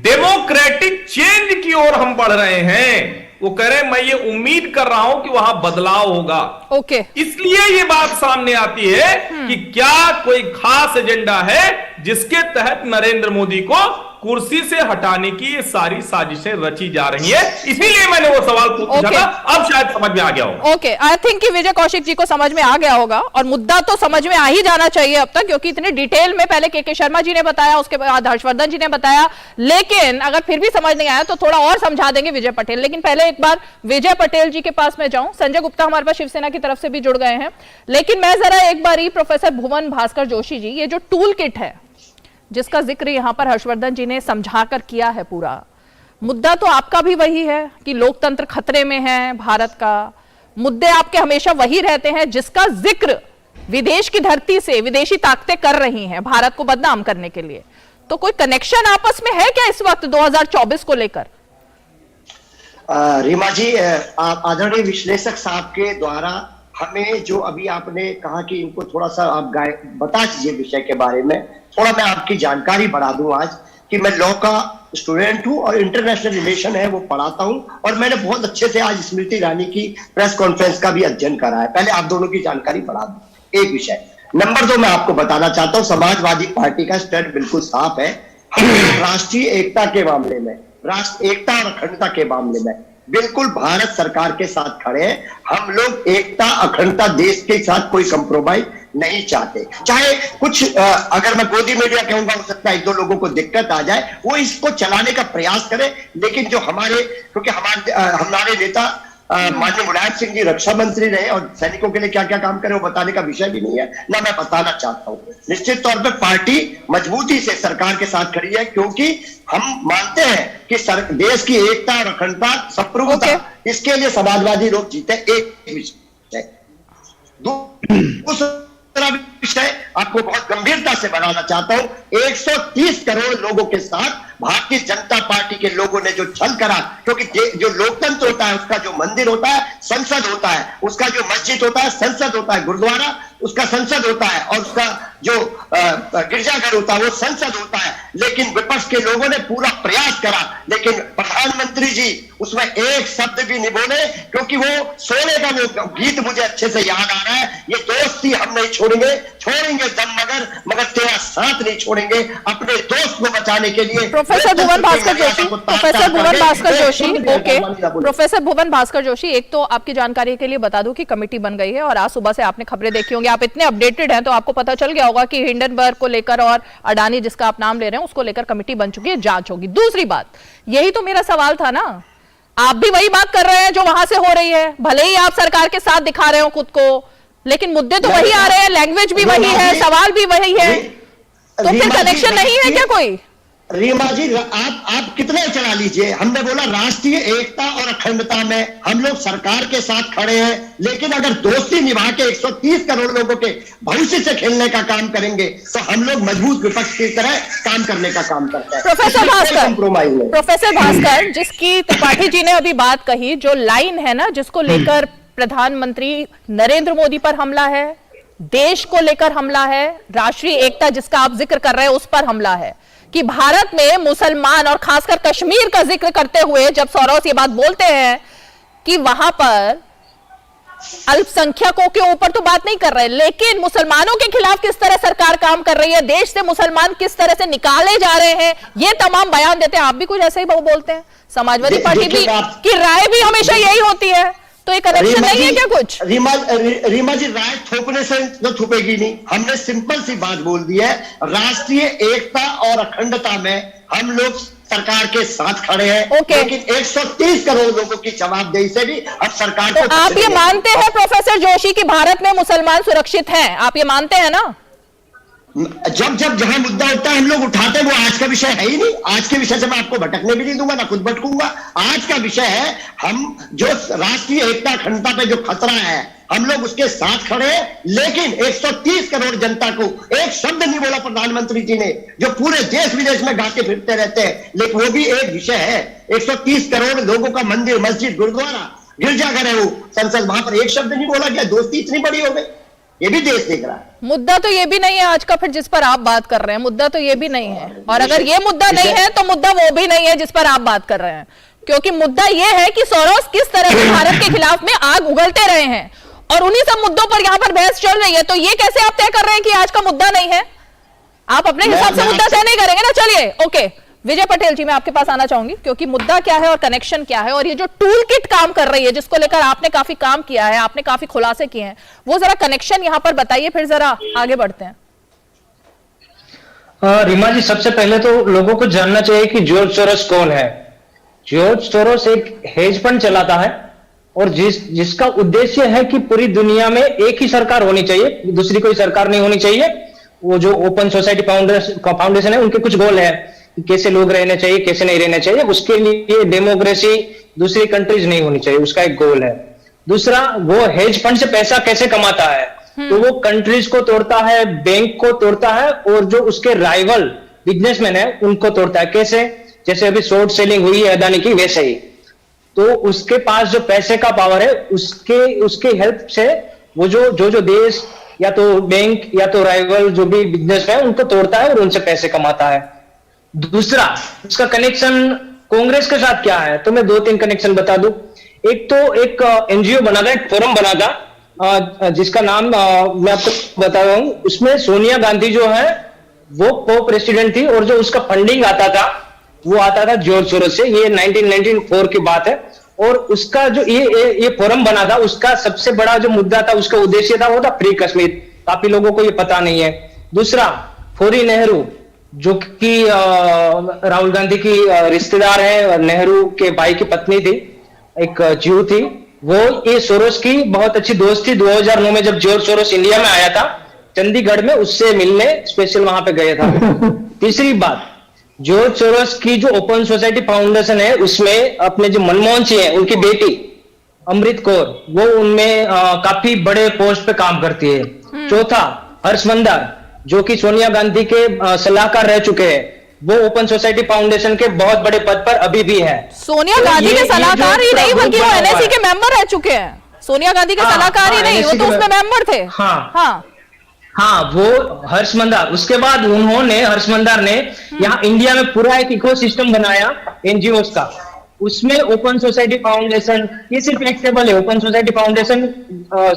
डेमोक्रेटिक चेंज की ओर हम बढ़ रहे हैं। वो कह रहे हैं मैं ये उम्मीद कर रहा हूं कि वहां बदलाव होगा। ओके, इसलिए ये बात सामने आती है कि क्या कोई खास एजेंडा है जिसके तहत नरेंद्र मोदी को कुर्सी से हटाने की ये सारी साजिशें रची जा रही है। इसीलिए मैंने वो सवाल पूछा था, अब शायद समझ में आ गया होगा। ओके, आई थिंक कि विजय कौशिक जी को समझ में आ गया होगा और मुद्दा तो समझ में आ ही जाना चाहिए अब तक, क्योंकि इतने डिटेल में पहले के शर्मा जी ने बताया, उसके बाद हर्षवर्धन जी ने बताया, लेकिन अगर फिर भी समझ नहीं आया तो थोड़ा और समझा देंगे विजय पटेल। लेकिन पहले एक बार विजय पटेल जी के पास में जाऊं। संजय गुप्ता हमारे पास शिवसेना की तरफ से भी जुड़ गए हैं, लेकिन मैं जरा एक बार प्रोफेसर भुवन भास्कर जोशी जी, ये जो टूल किट है जिसका जिक्र यहां पर हर्षवर्धन जी ने समझाकर किया है, पूरा मुद्दा तो आपका भी वही है कि लोकतंत्र खतरे में है, भारत का मुद्दे आपके हमेशा वही रहते हैं जिसका जिक्र विदेश की धरती से विदेशी ताकतें कर रही हैं भारत को बदनाम करने के लिए। तो कोई कनेक्शन आपस में है क्या इस वक्त 2024 को लेकर? रीमा जी, आदरणीय विश्लेषक साहब के द्वारा हमें जो अभी आपने कहा कि इनको थोड़ा सा आप बता दीजिए विषय के बारे में, थोड़ा मैं आपकी जानकारी बढ़ा दूं आज कि मैं लॉ का स्टूडेंट हूं और इंटरनेशनल रिलेशन है वो पढ़ाता हूं और मैंने बहुत अच्छे से आज स्मृति ईरानी की प्रेस कॉन्फ्रेंस का भी अध्ययन करा है। पहले आप दोनों की जानकारी बढ़ा दूं। एक विषय। नंबर 2, मैं आपको बताना चाहता हूं समाजवादी पार्टी का स्टैंड बिल्कुल साफ है। राष्ट्रीय एकता के मामले में, राष्ट्र एकता और अखंडता के मामले में बिल्कुल भारत सरकार के साथ खड़े हैं। हम लोग एकता अखंडता देश के साथ कोई कंप्रोमाइज नहीं चाहते। चाहे कुछ अगर मैं गोदी मीडिया कहूंगा, हो सकता है 1-2 लोगों को दिक्कत आ जाए, वो इसको चलाने का प्रयास करें, लेकिन जो क्योंकि हमारे नेता माननीय मुलायम सिंह जी रक्षा मंत्री रहे और सैनिकों के लिए क्या क्या काम करे वो बताने का विषय भी नहीं है, ना मैं बताना चाहता हूं। निश्चित तौर पर पार्टी मजबूती से सरकार के साथ खड़ी है, क्योंकि हम मानते हैं कि देश की एकता और अखंडता संप्रभुता, इसके लिए समाजवादी लोग जीते। एक विषय, दूसरा विषय आपको बहुत गंभीरता से बनाना चाहता हूं, 130 करोड़ लोगों के साथ भारतीय जनता पार्टी के लोगों ने जो छल करा, क्योंकि जो लोकतंत्र होता है उसका जो मंदिर होता है संसद होता है, उसका जो मस्जिद होता है संसद होता है, गुरुद्वारा उसका संसद होता है, और उसका जो गिरजाघर होता है वो संसद होता है। लेकिन विपक्ष के लोगों ने पूरा प्रयास करा, लेकिन प्रधानमंत्री जी उसमें एक शब्द भी नहीं बोले, क्योंकि वो सोने का वो गीत मुझे अच्छे से याद आ रहा है, ये दोस्ती हम नहीं छोड़ेंगे दम मगर तेरा साथ नहीं छोड़ेंगे अपने दोस्त को बचाने के लिए। प्रोफेसर भुवन भास्कर जोशी, ओके प्रोफेसर भुवन भास्कर जोशी, एक तो आपकी जानकारी के लिए बता दूं कि कमेटी बन गई है और आज सुबह से आपने खबरें देखी होंगी, आप इतने अपडेटेड हैं तो आपको पता चल गया होगा कि हिंडनबर्ग को लेकर और अडानी जिसका आप नाम ले रहे हैं उसको लेकर कमेटी बन चुकी है, जांच होगी। दूसरी बात, यही तो मेरा सवाल था ना, आप भी वही बात कर रहे हैं जो वहां से हो रही है, भले ही आप सरकार के साथ दिखा रहे हो खुद को, लेकिन मुद्दे तो वही आ रहे हैं, लैंग्वेज भी वही है, सवाल भी वही है, तो फिर कनेक्शन नहीं है क्या कोई? रीमा जी आप कितने चला लीजिए, हमने बोला राष्ट्रीय एकता और अखंडता में हम लोग सरकार के साथ खड़े हैं, लेकिन अगर दोस्ती निभा के 130 करोड़ लोगों के भविष्य से खेलने का काम करेंगे तो हम लोग मजबूत विपक्ष की तरह काम करने का काम करते हैं। प्रोफेसर भास्कर, जिसकी त्रिपाठी जी ने अभी बात कही, जो लाइन है ना जिसको लेकर प्रधानमंत्री नरेंद्र मोदी पर हमला है, देश को लेकर हमला है, राष्ट्रीय एकता जिसका आप जिक्र कर रहे हैं उस पर हमला है, कि भारत में मुसलमान और खासकर कश्मीर का जिक्र करते हुए जब सोरोस ये बात बोलते हैं कि वहां पर अल्पसंख्यकों के ऊपर तो बात नहीं कर रहे, लेकिन मुसलमानों के खिलाफ किस तरह सरकार काम कर रही है, देश से मुसलमान किस तरह से निकाले जा रहे हैं, ये तमाम बयान देते हैं। आप भी कुछ ऐसे ही बोलते हैं, समाजवादी पार्टी भी की राय भी हमेशा यही होती है, तो ये कनेक्शन नहीं है क्या कुछ? रीमा जी, राय थोपने से तो थोपेगी नहीं, हमने सिंपल सी बात बोल दी है, राष्ट्रीय एकता और अखंडता में हम लोग सरकार के साथ खड़े हैं, लेकिन 130 करोड़ लोगों की जवाबदेही से भी अब सरकार को। तो आप ये मानते हैं प्रोफेसर जोशी कि भारत में मुसलमान सुरक्षित हैं, आप ये मानते हैं ना? जब जहां मुद्दा होता है हम लोग उठाते हैं, वो आज का विषय है ही नहीं, आज के विषय से मैं आपको भटकने भी नहीं दूंगा, ना खुद भटकूंगा। आज का विषय है हम जो राष्ट्रीय एकता अखंडता पे जो खतरा है हम लोग उसके साथ खड़े हैं, लेकिन 130 करोड़ जनता को एक शब्द नहीं बोला प्रधानमंत्री जी ने, जो पूरे देश विदेश में गाते फिरते रहते हैं, लेकिन वो भी एक विषय है, 130 करोड़ लोगों का मंदिर मस्जिद गुरुद्वारा गिरजाघर है वो संसद, वहां पर एक शब्द नहीं बोला गया, दोस्ती इतनी बड़ी हो गई, ये भी देश देख रहा है। मुद्दा तो ये भी नहीं है आज का, फिर जिस पर आप बात कर रहे हैं, मुद्दा तो ये भी नहीं है, और अगर ये मुद्दा नहीं है तो मुद्दा वो भी नहीं है जिस पर आप बात कर रहे हैं, क्योंकि मुद्दा ये है कि सोरोस किस तरह से भारत के खिलाफ में आग उगलते रहे हैं और उन्हीं सब मुद्दों पर यहां पर बहस चल रही है, तो ये कैसे आप तय कर रहे हैं कि आज का मुद्दा नहीं है? आप अपने हिसाब से मुद्दा तय नहीं करेंगे ना। चलिए ओके, विजय पटेल जी मैं आपके पास आना चाहूंगी, क्योंकि मुद्दा क्या है और कनेक्शन क्या है, और ये जो टूल किट काम कर रही है जिसको लेकर आपने काफी काम किया है, आपने काफी खुलासे किए हैं, वो जरा कनेक्शन यहां पर बताइए, फिर जरा आगे बढ़ते हैं। रीमा जी, सबसे पहले तो लोगों को जानना चाहिए कि जॉर्ज सोरोस कौन है। जॉर्ज सोरोस एक हेज फंड चलाता है और जिसका उद्देश्य है कि पूरी दुनिया में एक ही सरकार होनी चाहिए, दूसरी कोई सरकार नहीं होनी चाहिए। वो जो ओपन सोसाइटी फाउंडेशन है, उनके कुछ गोल है, कैसे लोग रहने चाहिए, कैसे नहीं रहने चाहिए, उसके लिए डेमोक्रेसी दूसरी कंट्रीज नहीं होनी चाहिए, उसका एक गोल है। दूसरा, वो हेज फंड से पैसा कैसे कमाता है, तो वो कंट्रीज को तोड़ता है, बैंक को तोड़ता है, और जो उसके राइवल बिजनेसमैन है उनको तोड़ता है। कैसे? जैसे अभी शॉर्ट सेलिंग हुई है अदानी की, वैसे ही। तो उसके पास जो पैसे का पावर है, उसके हेल्प से वो जो देश या तो बैंक या तो राइवल जो भी बिजनेस है उनको तोड़ता है और उनसे पैसे कमाता है। दूसरा, उसका कनेक्शन कांग्रेस के साथ क्या है, तो मैं 2-3 कनेक्शन बता दूं। एक तो एक एनजीओ बना था, एक फोरम बना था, जिसका नाम मैं आपको बता रहा हूं। उसमें सोनिया गांधी जो है वो को प्रेसिडेंट थी, और जो उसका फंडिंग आता था वो आता था जॉर्ज सोरोस से। ये 1994 की बात है। और उसका जो ये फोरम बना था, उसका सबसे बड़ा जो मुद्दा था, उसका उद्देश्य था, वो था फ्री कश्मीर, काफी लोगों को ये पता नहीं है। दूसरा, फौरी नेहरू जो कि राहुल गांधी की रिश्तेदार है, नेहरू के भाई की पत्नी थी, एक जीव थी, वो ये सोरोस की बहुत अच्छी दोस्त थी। 2009 में जब जॉर्ज सोरोस इंडिया में आया था, चंडीगढ़ में उससे मिलने स्पेशल वहां पे गया था। तीसरी बात, जॉर्ज सोरोस की जो ओपन सोसाइटी फाउंडेशन है, उसमें अपने जो मनमोहन सिंह है, उनकी बेटी अमृत कौर, वो उनमें काफी बड़े पोस्ट पे काम करती है। चौथा, हर्ष मंदार जो कि सोनिया गांधी के सलाहकार रह चुके हैं, वो ओपन सोसाइटी फाउंडेशन के बहुत बड़े पद पर अभी भी हैं। सोनिया गांधी के सलाहकार ही नहीं बल्कि वो एनएससी के मेंबर रह चुके हैं। सोनिया गांधी के सलाहकार ही नहीं, वो तो उसमें मेंबर थे। हाँ, वो हर्ष मंदार। उसके बाद उन्होंने, हर्ष मंदार ने यहाँ इंडिया में पूरा एक इकोसिस्टम बनाया एनजीओ का। उसमें ओपन सोसाइटी फाउंडेशन, ये सिर्फ एक टेबल है। ओपन सोसाइटी फाउंडेशन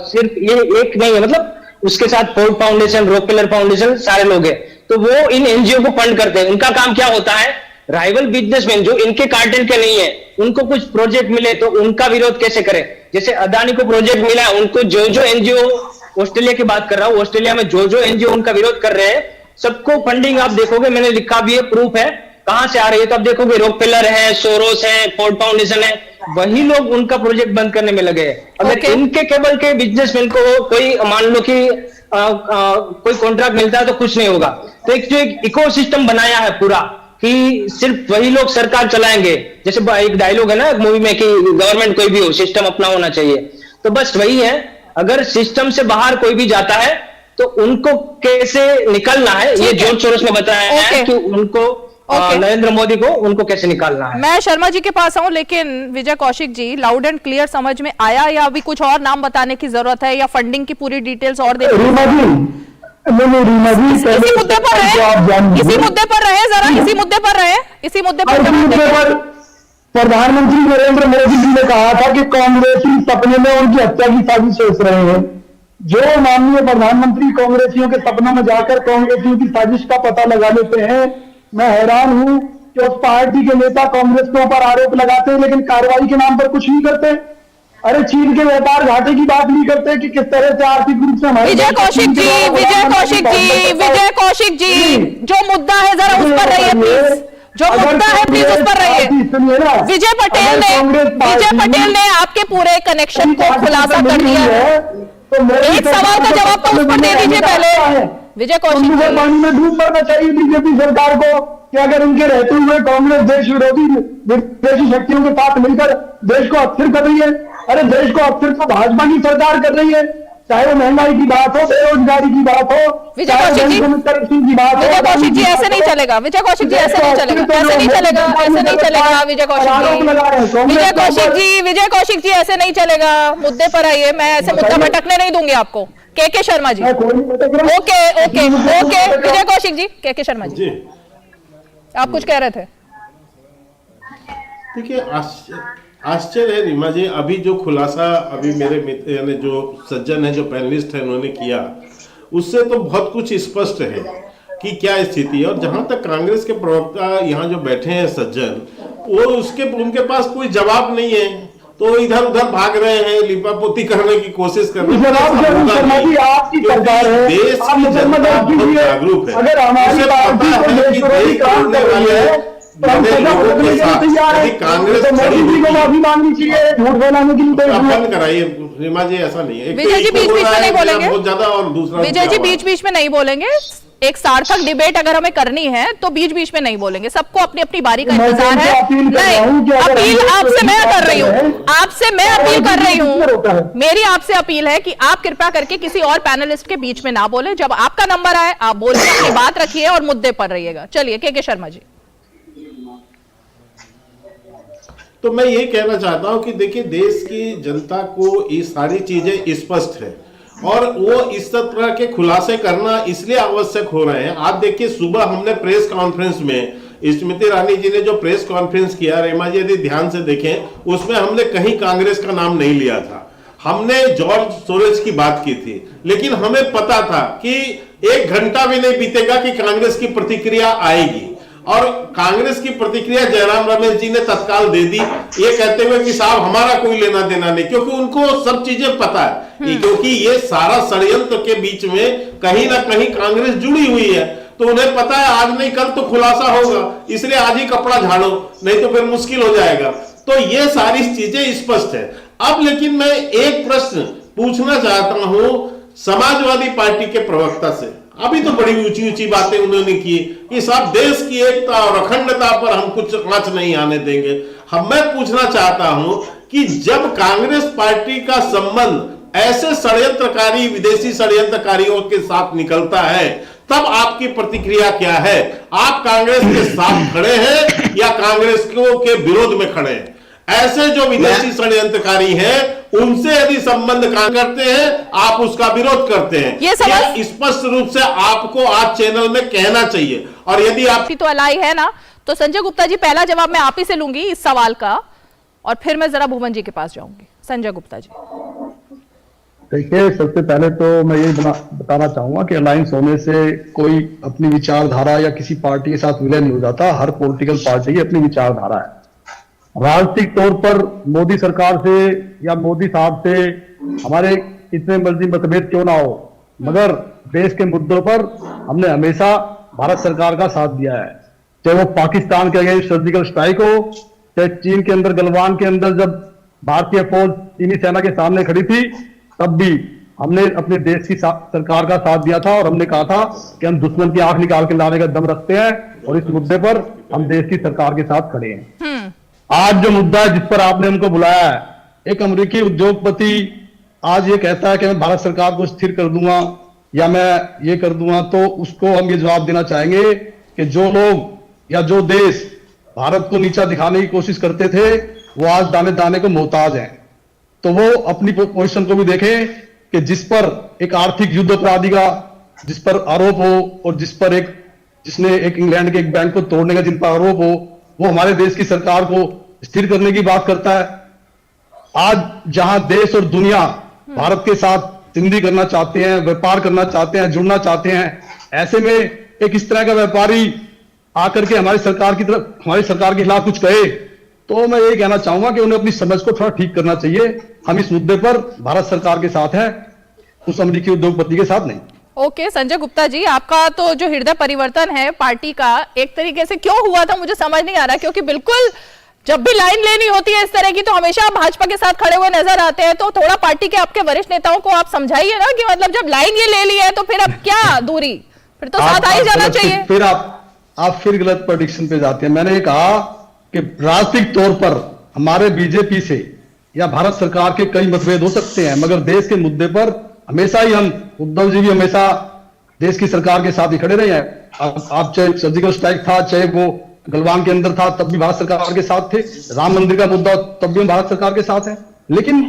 सिर्फ ये एक नहीं है, मतलब उसके साथ फोर्ड फाउंडेशन, रॉकफेलर फाउंडेशन, सारे लोग हैं। तो वो इन एनजीओ को फंड करते हैं। उनका काम क्या होता है, राइवल बिजनेसमैन जो इनके कार्टेल के नहीं है, उनको कुछ प्रोजेक्ट मिले तो उनका विरोध कैसे करें। जैसे अदानी को प्रोजेक्ट मिला है, उनको जो एनजीओ, ऑस्ट्रेलिया की बात कर रहा हूं, ऑस्ट्रेलिया में जो एनजीओ उनका विरोध कर रहे हैं, सबको फंडिंग आप देखोगे, मैंने लिखा भी है, प्रूफ है कहां से आ रही है। तो आप देखोगे रॉकफेलर है, सोरोस है, फोर्ड फाउंडेशन है, वही लोग उनका प्रोजेक्ट बंद करने में लगे हैं। अगर इनके केवल के बिजनेसमैन को कोई मान लो कि कोई कॉन्ट्रैक्ट मिलता है तो कुछ नहीं होगा। तो एक जो एक इकोसिस्टम बनाया है पूरा, कि सिर्फ वही लोग सरकार चलाएंगे। जैसे एक डायलॉग है ना मूवी में कि गवर्नमेंट कोई भी हो, सिस्टम अपना होना चाहिए। तो बस वही है, अगर सिस्टम से बाहर कोई भी जाता है तो उनको कैसे निकलना है, ये जॉर्ज सोरोस ने बताया है कि उनको नरेंद्र मोदी को उनको कैसे निकालना है। मैं शर्मा जी के पास आऊं, लेकिन विजय Kaushik ji, loud and clear समझ में आया या अभी कुछ और नाम बताने की जरूरत है, या फंडिंग की पूरी डिटेल्स और देनी? रीमा जी इसी मुद्दे पर रहे, इसी मुद्दे पर रहे, जरा इसी मुद्दे पर रहे, इसी मुद्दे पर। प्रधानमंत्री नरेंद्र मोदी जी ने कहा था कि कांग्रेसी सपने में उनकी हत्या की साजिश सोच रहे हैं। जो माननीय प्रधानमंत्री कांग्रेसियों के सपनों में जाकर कांग्रेसियों की साजिश का पता लगा लेते हैं, मैं हैरान हूं कि उस पार्टी के नेता कांग्रेस के ऊपर आरोप लगाते हैं लेकिन कार्रवाई के नाम पर कुछ नहीं करते। अरे चीन के व्यापार घाटे की बात नहीं करते कि किस तरह से आर्थिक रूप से हमारे। विजय कौशिक जी, जो मुद्दा है जरा उस पर रहिए प्लीज, जो मुद्दा है प्लीज उस पर रहिए। विजय पटेल ने आपके पूरे कनेक्शन को खुलासा कर दिया है, तो एक सवाल का जवाब तो उस पर दे दीजिए पहले। विजय कौशिक जी, पानी में डूब मरना चाहिए बीजेपी सरकार को कि अगर उनके रहते हुए कांग्रेस देश विरोधी विदेशी शक्तियों के साथ मिलकर देश को अस्थिर कर रही है। अरे देश को अस्थिर तो भाजपा की सरकार कर रही है, चाहे वो महंगाई की बात हो, बेरोजगारी की बात हो, विजय कौशिक जी, की बात हो। विजय कौशिक जी ऐसे नहीं चलेगा, विजय कौशिक जी ऐसे नहीं चलेगा, ऐसे नहीं चलेगा, ऐसे नहीं चलेगा। विजय कौशिक जी ऐसे नहीं चलेगा। मुद्दे पर आइए, मैं ऐसे मुद्दा भटकने नहीं दूंगी आपको। के शर्मा जी, ओके विजय कौशिक जी, के शर्मा जी, आप कुछ कह रहे थे। देखिए, आश्चर्य है रीमा जी, अभी जो खुलासा अभी मेरे मित्र यानी जो सज्जन है, जो पैनलिस्ट है, उन्होंने किया, उससे तो बहुत कुछ स्पष्ट है कि क्या स्थिति है। और जहां तक कांग्रेस के प्रवक्ता यहाँ जो बैठे हैं सज्जन, वो उनके पास कोई जवाब नहीं है, तो इधर उधर भाग रहे हैं, लिपापोती करने की कोशिश कर रहे हैं। आपकी सरकार है, देश की जनता बहुत जागरूक है, अगर हमारी पार्टी को देश विरोधी काम कर रही है तो हम तैयार है। कांग्रेस मोदी जी को माफी मांगनी चाहिए, झूठ बोलाने के लिए। बंद कराइए रीमा जी, ऐसा नहीं है। विजय जी बीच बीच में नहीं बोलेंगे बहुत ज्यादा, और दूसरा विजय जी बीच बीच में नहीं बोलेंगे। एक सार्थक डिबेट अगर हमें करनी है तो बीच बीच में नहीं बोलेंगे, सबको अपनी अपनी बारी का इंतजार है। नहीं, अपील आपसे मैं कर रही हूँ, आपसे मैं अपील कर रही हूँ, मेरी आपसे अपील है कि आप कृपया करके किसी और पैनलिस्ट के बीच में ना बोले। जब आपका नंबर आए आप बोलिए, अपनी बात रखिए और मुद्दे पर रहिएगा। चलिए के शर्मा जी। तो मैं ये कहना चाहता हूं कि देखिए, देश की जनता को ये सारी चीजें स्पष्ट है और वो इस तरह के खुलासे करना इसलिए आवश्यक हो रहे हैं। आप देखिए, सुबह हमने प्रेस कॉन्फ्रेंस में स्मृति ईरानी जी ने जो प्रेस कॉन्फ्रेंस किया, रेमा जी यदि ध्यान से देखें, उसमें हमने कहीं कांग्रेस का नाम नहीं लिया था। हमने जॉर्ज सोरोस की बात की थी, लेकिन हमें पता था कि 1 घंटा भी नहीं बीतेगा कि कांग्रेस की प्रतिक्रिया आएगी। और कांग्रेस की प्रतिक्रिया जयराम रमेश जी ने तत्काल दे दी, ये कहते हुए कि साहब हमारा कोई लेना देना नहीं, क्योंकि उनको सब चीजें पता है, क्योंकि ये सारा षड्यंत्र के बीच में कहीं ना कहीं कांग्रेस जुड़ी हुई है, तो उन्हें पता है आज नहीं कल तो खुलासा होगा, इसलिए आज ही कपड़ा झाड़ो, नहीं तो फिर मुश्किल हो जाएगा। तो ये सारी चीजें स्पष्ट है। अब लेकिन मैं एक प्रश्न पूछना चाहता हूं समाजवादी पार्टी के प्रवक्ता से। अभी तो बड़ी ऊंची ऊंची बातें उन्होंने की कि साहब देश की एकता और अखंडता पर हम कुछ आंच नहीं आने देंगे। मैं पूछना चाहता हूं कि जब कांग्रेस पार्टी का संबंध ऐसे षड्यंत्रकारी विदेशी षड्यंत्रकारियों के साथ निकलता है, तब आपकी प्रतिक्रिया क्या है? आप कांग्रेस के साथ खड़े हैं या कांग्रेस के विरोध में खड़े हैं? ऐसे जो विदेशी षड्यंत्रकारी हैं उनसे यदि संबंध काम करते हैं, आप उसका विरोध करते हैं, ये सवाल स्पष्ट रूप से आपको आज चैनल में कहना चाहिए। और यदि आप तो अलाई है ना, तो संजय गुप्ता जी पहला जवाब मैं आप ही से लूंगी इस सवाल का, और फिर मैं जरा भुवन जी के पास जाऊंगी। संजय गुप्ता जी। देखिए, सबसे पहले तो मैं ये बताना चाहूंगा कि अलायंस होने से कोई अपनी विचारधारा या किसी पार्टी के साथ विलय नहीं हो जाता। हर पॉलिटिकल पार्टी की अपनी विचारधारा है। राजनीतिक तौर पर मोदी सरकार से या मोदी साहब से हमारे इतने मर्जी मतभेद क्यों ना हो, मगर देश के मुद्दों पर हमने हमेशा भारत सरकार का साथ दिया है। चाहे वो पाकिस्तान के अगेंस्ट सर्जिकल स्ट्राइक हो, चाहे चीन के अंदर गलवान के अंदर जब भारतीय फौज चीनी सेना के सामने खड़ी थी, तब भी हमने अपने देश की सरकार का साथ दिया था और हमने कहा था कि हम दुश्मन की आंख निकाल के लाने का दम रखते हैं और इस मुद्दे पर हम देश की सरकार के साथ खड़े हैं। आज जो मुद्दा है जिस पर आपने हमको बुलाया है, एक अमेरिकी उद्योगपति आज ये कहता है कि मैं भारत सरकार को स्थिर कर दूंगा या मैं ये कर दूंगा, तो उसको हम ये जवाब देना चाहेंगे कि जो लोग या जो देश भारत को नीचा दिखाने की कोशिश करते थे वो आज दाने दाने को मोहताज हैं। तो वो अपनी पोजीशन को भी देखें कि जिस पर एक आर्थिक युद्ध अपराधी का जिस पर आरोप हो और जिसने एक इंग्लैंड के एक बैंक को तोड़ने का जिन पर आरोप हो, वो हमारे देश की सरकार को स्थिर करने की बात करता है। आज जहां देश और दुनिया भारत के साथ संधि करना चाहते हैं, व्यापार करना चाहते हैं, जुड़ना चाहते हैं, ऐसे में एक इस तरह का व्यापारी आकर के हमारी सरकार के खिलाफ कुछ कहे, तो मैं यही कहना चाहूंगा कि उन्हें अपनी समझ को थोड़ा ठीक करना चाहिए। हम इस मुद्दे पर भारत सरकार के साथ हैं, उस अमेरिकी उद्योगपति के साथ नहीं। ओके, संजय गुप्ता जी, आपका तो जो हृदय परिवर्तन है पार्टी का एक तरीके से क्यों हुआ था मुझे समझ नहीं आ रहा, क्योंकि बिल्कुल जब भी लाइन लेनी होती है इस तरह की तो हमेशा भाजपा के साथ खड़े हुए नजर आते हैं। तो थोड़ा पार्टी के आपके वरिष्ठ नेताओं को आप समझाइए ना कि मतलब जब लाइन ये ले ली है तो फिर अब क्या दूरी, फिर तो साथ आ ही जाना चाहिए। फिर आप फिर गलत प्रेडिक्शन पे जाते हैं। मैंने ये कहा कि राजनीतिक तौर पर हमारे बीजेपी से या भारत सरकार के कई मतभेद हो सकते हैं, मगर देश के मुद्दे पर हमेशा ही हम, उद्धव जी भी हमेशा देश की सरकार के साथ ही खड़े रहे हैं। आप चाहे सर्जिकल स्ट्राइक था, चाहे वो गलवान के अंदर था, तब भी भारत सरकार के साथ थे। राम मंदिर का मुद्दा, तब भी हम भारत सरकार के साथ हैं। लेकिन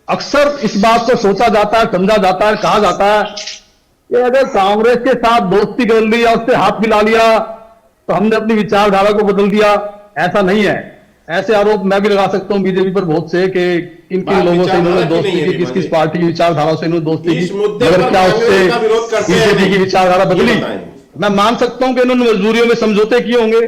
अक्सर इस बात को सोचा जाता है, समझा जाता है, कहा जाता है कि अगर कांग्रेस के साथ दोस्ती कर ली या उससे हाथ मिला लिया तो हमने अपनी विचारधारा को बदल दिया। ऐसा नहीं है। ऐसे आरोप मैं भी लगा सकता हूं बीजेपी पर बहुत से कि किन किन लोगों से इन्होंने दोस्ती की, किस किस पार्टी की विचारधारा से इन्होंने दोस्ती की, मगर क्या उससे बीजेपी की विचारधारा बदली? मैं मान सकता हूं कि इन्होंने मजबूरियों में समझौते किए होंगे,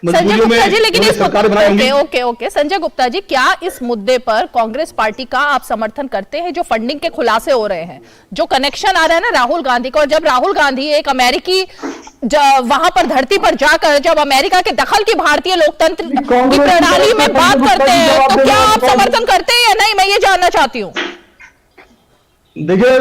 मजबूरियों में सरकार बनाई होंगी। ओके, संजय गुप्ता जी, क्या इस मुद्दे पर कांग्रेस पार्टी का आप समर्थन करते हैं? जो फंडिंग के खुलासे हो रहे हैं, जो कनेक्शन आ रहा है ना राहुल गांधी का, और जब राहुल गांधी एक अमेरिकी वहां पर धरती पर जाकर जब अमेरिका के दखल की भारतीय लोकतंत्र की प्रणाली में बात करते हैं, तो क्या आप समर्थन करते हैं या नहीं? मैं ये जानना चाहती हूँ। देखिए,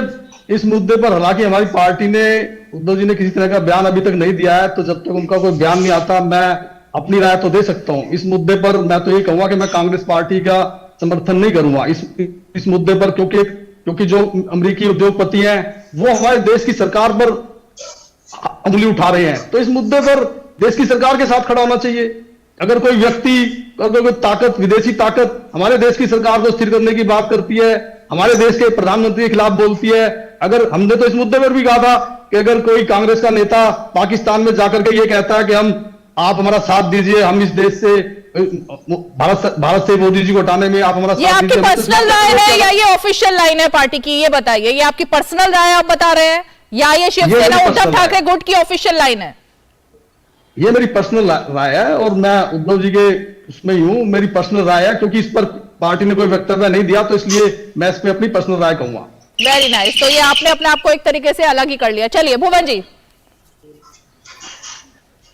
इस मुद्दे पर हालांकि हमारी पार्टी ने, उद्धव जी ने किसी तरह का बयान अभी तक नहीं दिया है, तो जब तक उनका कोई बयान नहीं आता मैं अपनी राय तो दे सकता हूं। इस मुद्दे पर मैं तो ये कहूंगा कि मैं कांग्रेस पार्टी का समर्थन नहीं करूंगा इस मुद्दे पर, क्योंकि जो अमेरिकी उद्योगपति हैं वो हमारे देश की सरकार पर उंगली उठा रहे हैं। तो इस मुद्दे पर देश की सरकार के साथ खड़ा होना चाहिए। अगर कोई व्यक्ति, अगर कोई ताकत, विदेशी ताकत हमारे देश की सरकार को स्थिर करने की बात करती है, हमारे देश के प्रधानमंत्री के खिलाफ बोलती है, अगर हमने तो इस मुद्दे पर भी कहा था कि अगर कोई कांग्रेस का नेता पाकिस्तान में जाकर के ये कहता है कि आप हमारा साथ दीजिए, हम इस देश से भारत से मोदी जी को हटाने में आप हमारा साथ दीजिए। ये आपकी पर्सनल राय है या ये ऑफिशियल लाइन है पार्टी की? ये बताइए, ये आपकी पर्सनल राय आप बता रहे हैं या ये शिवसेना उद्धव ठाकरे गुट की ऑफिशियल लाइन है? ये मेरी पर्सनल राय है और मैं उद्धव जी के उसमें ही हूं, मेरी पर्सनल राय है, क्योंकि इस पर पार्टी ने कोई वक्तव्य नहीं दिया तो इसलिए मैं इस पर अपनी पर्सनल राय कहूंगा। Very nice. तो ये आपने अपने आप को एक तरीके से अलग ही कर लिया। चलिए भुवन जी।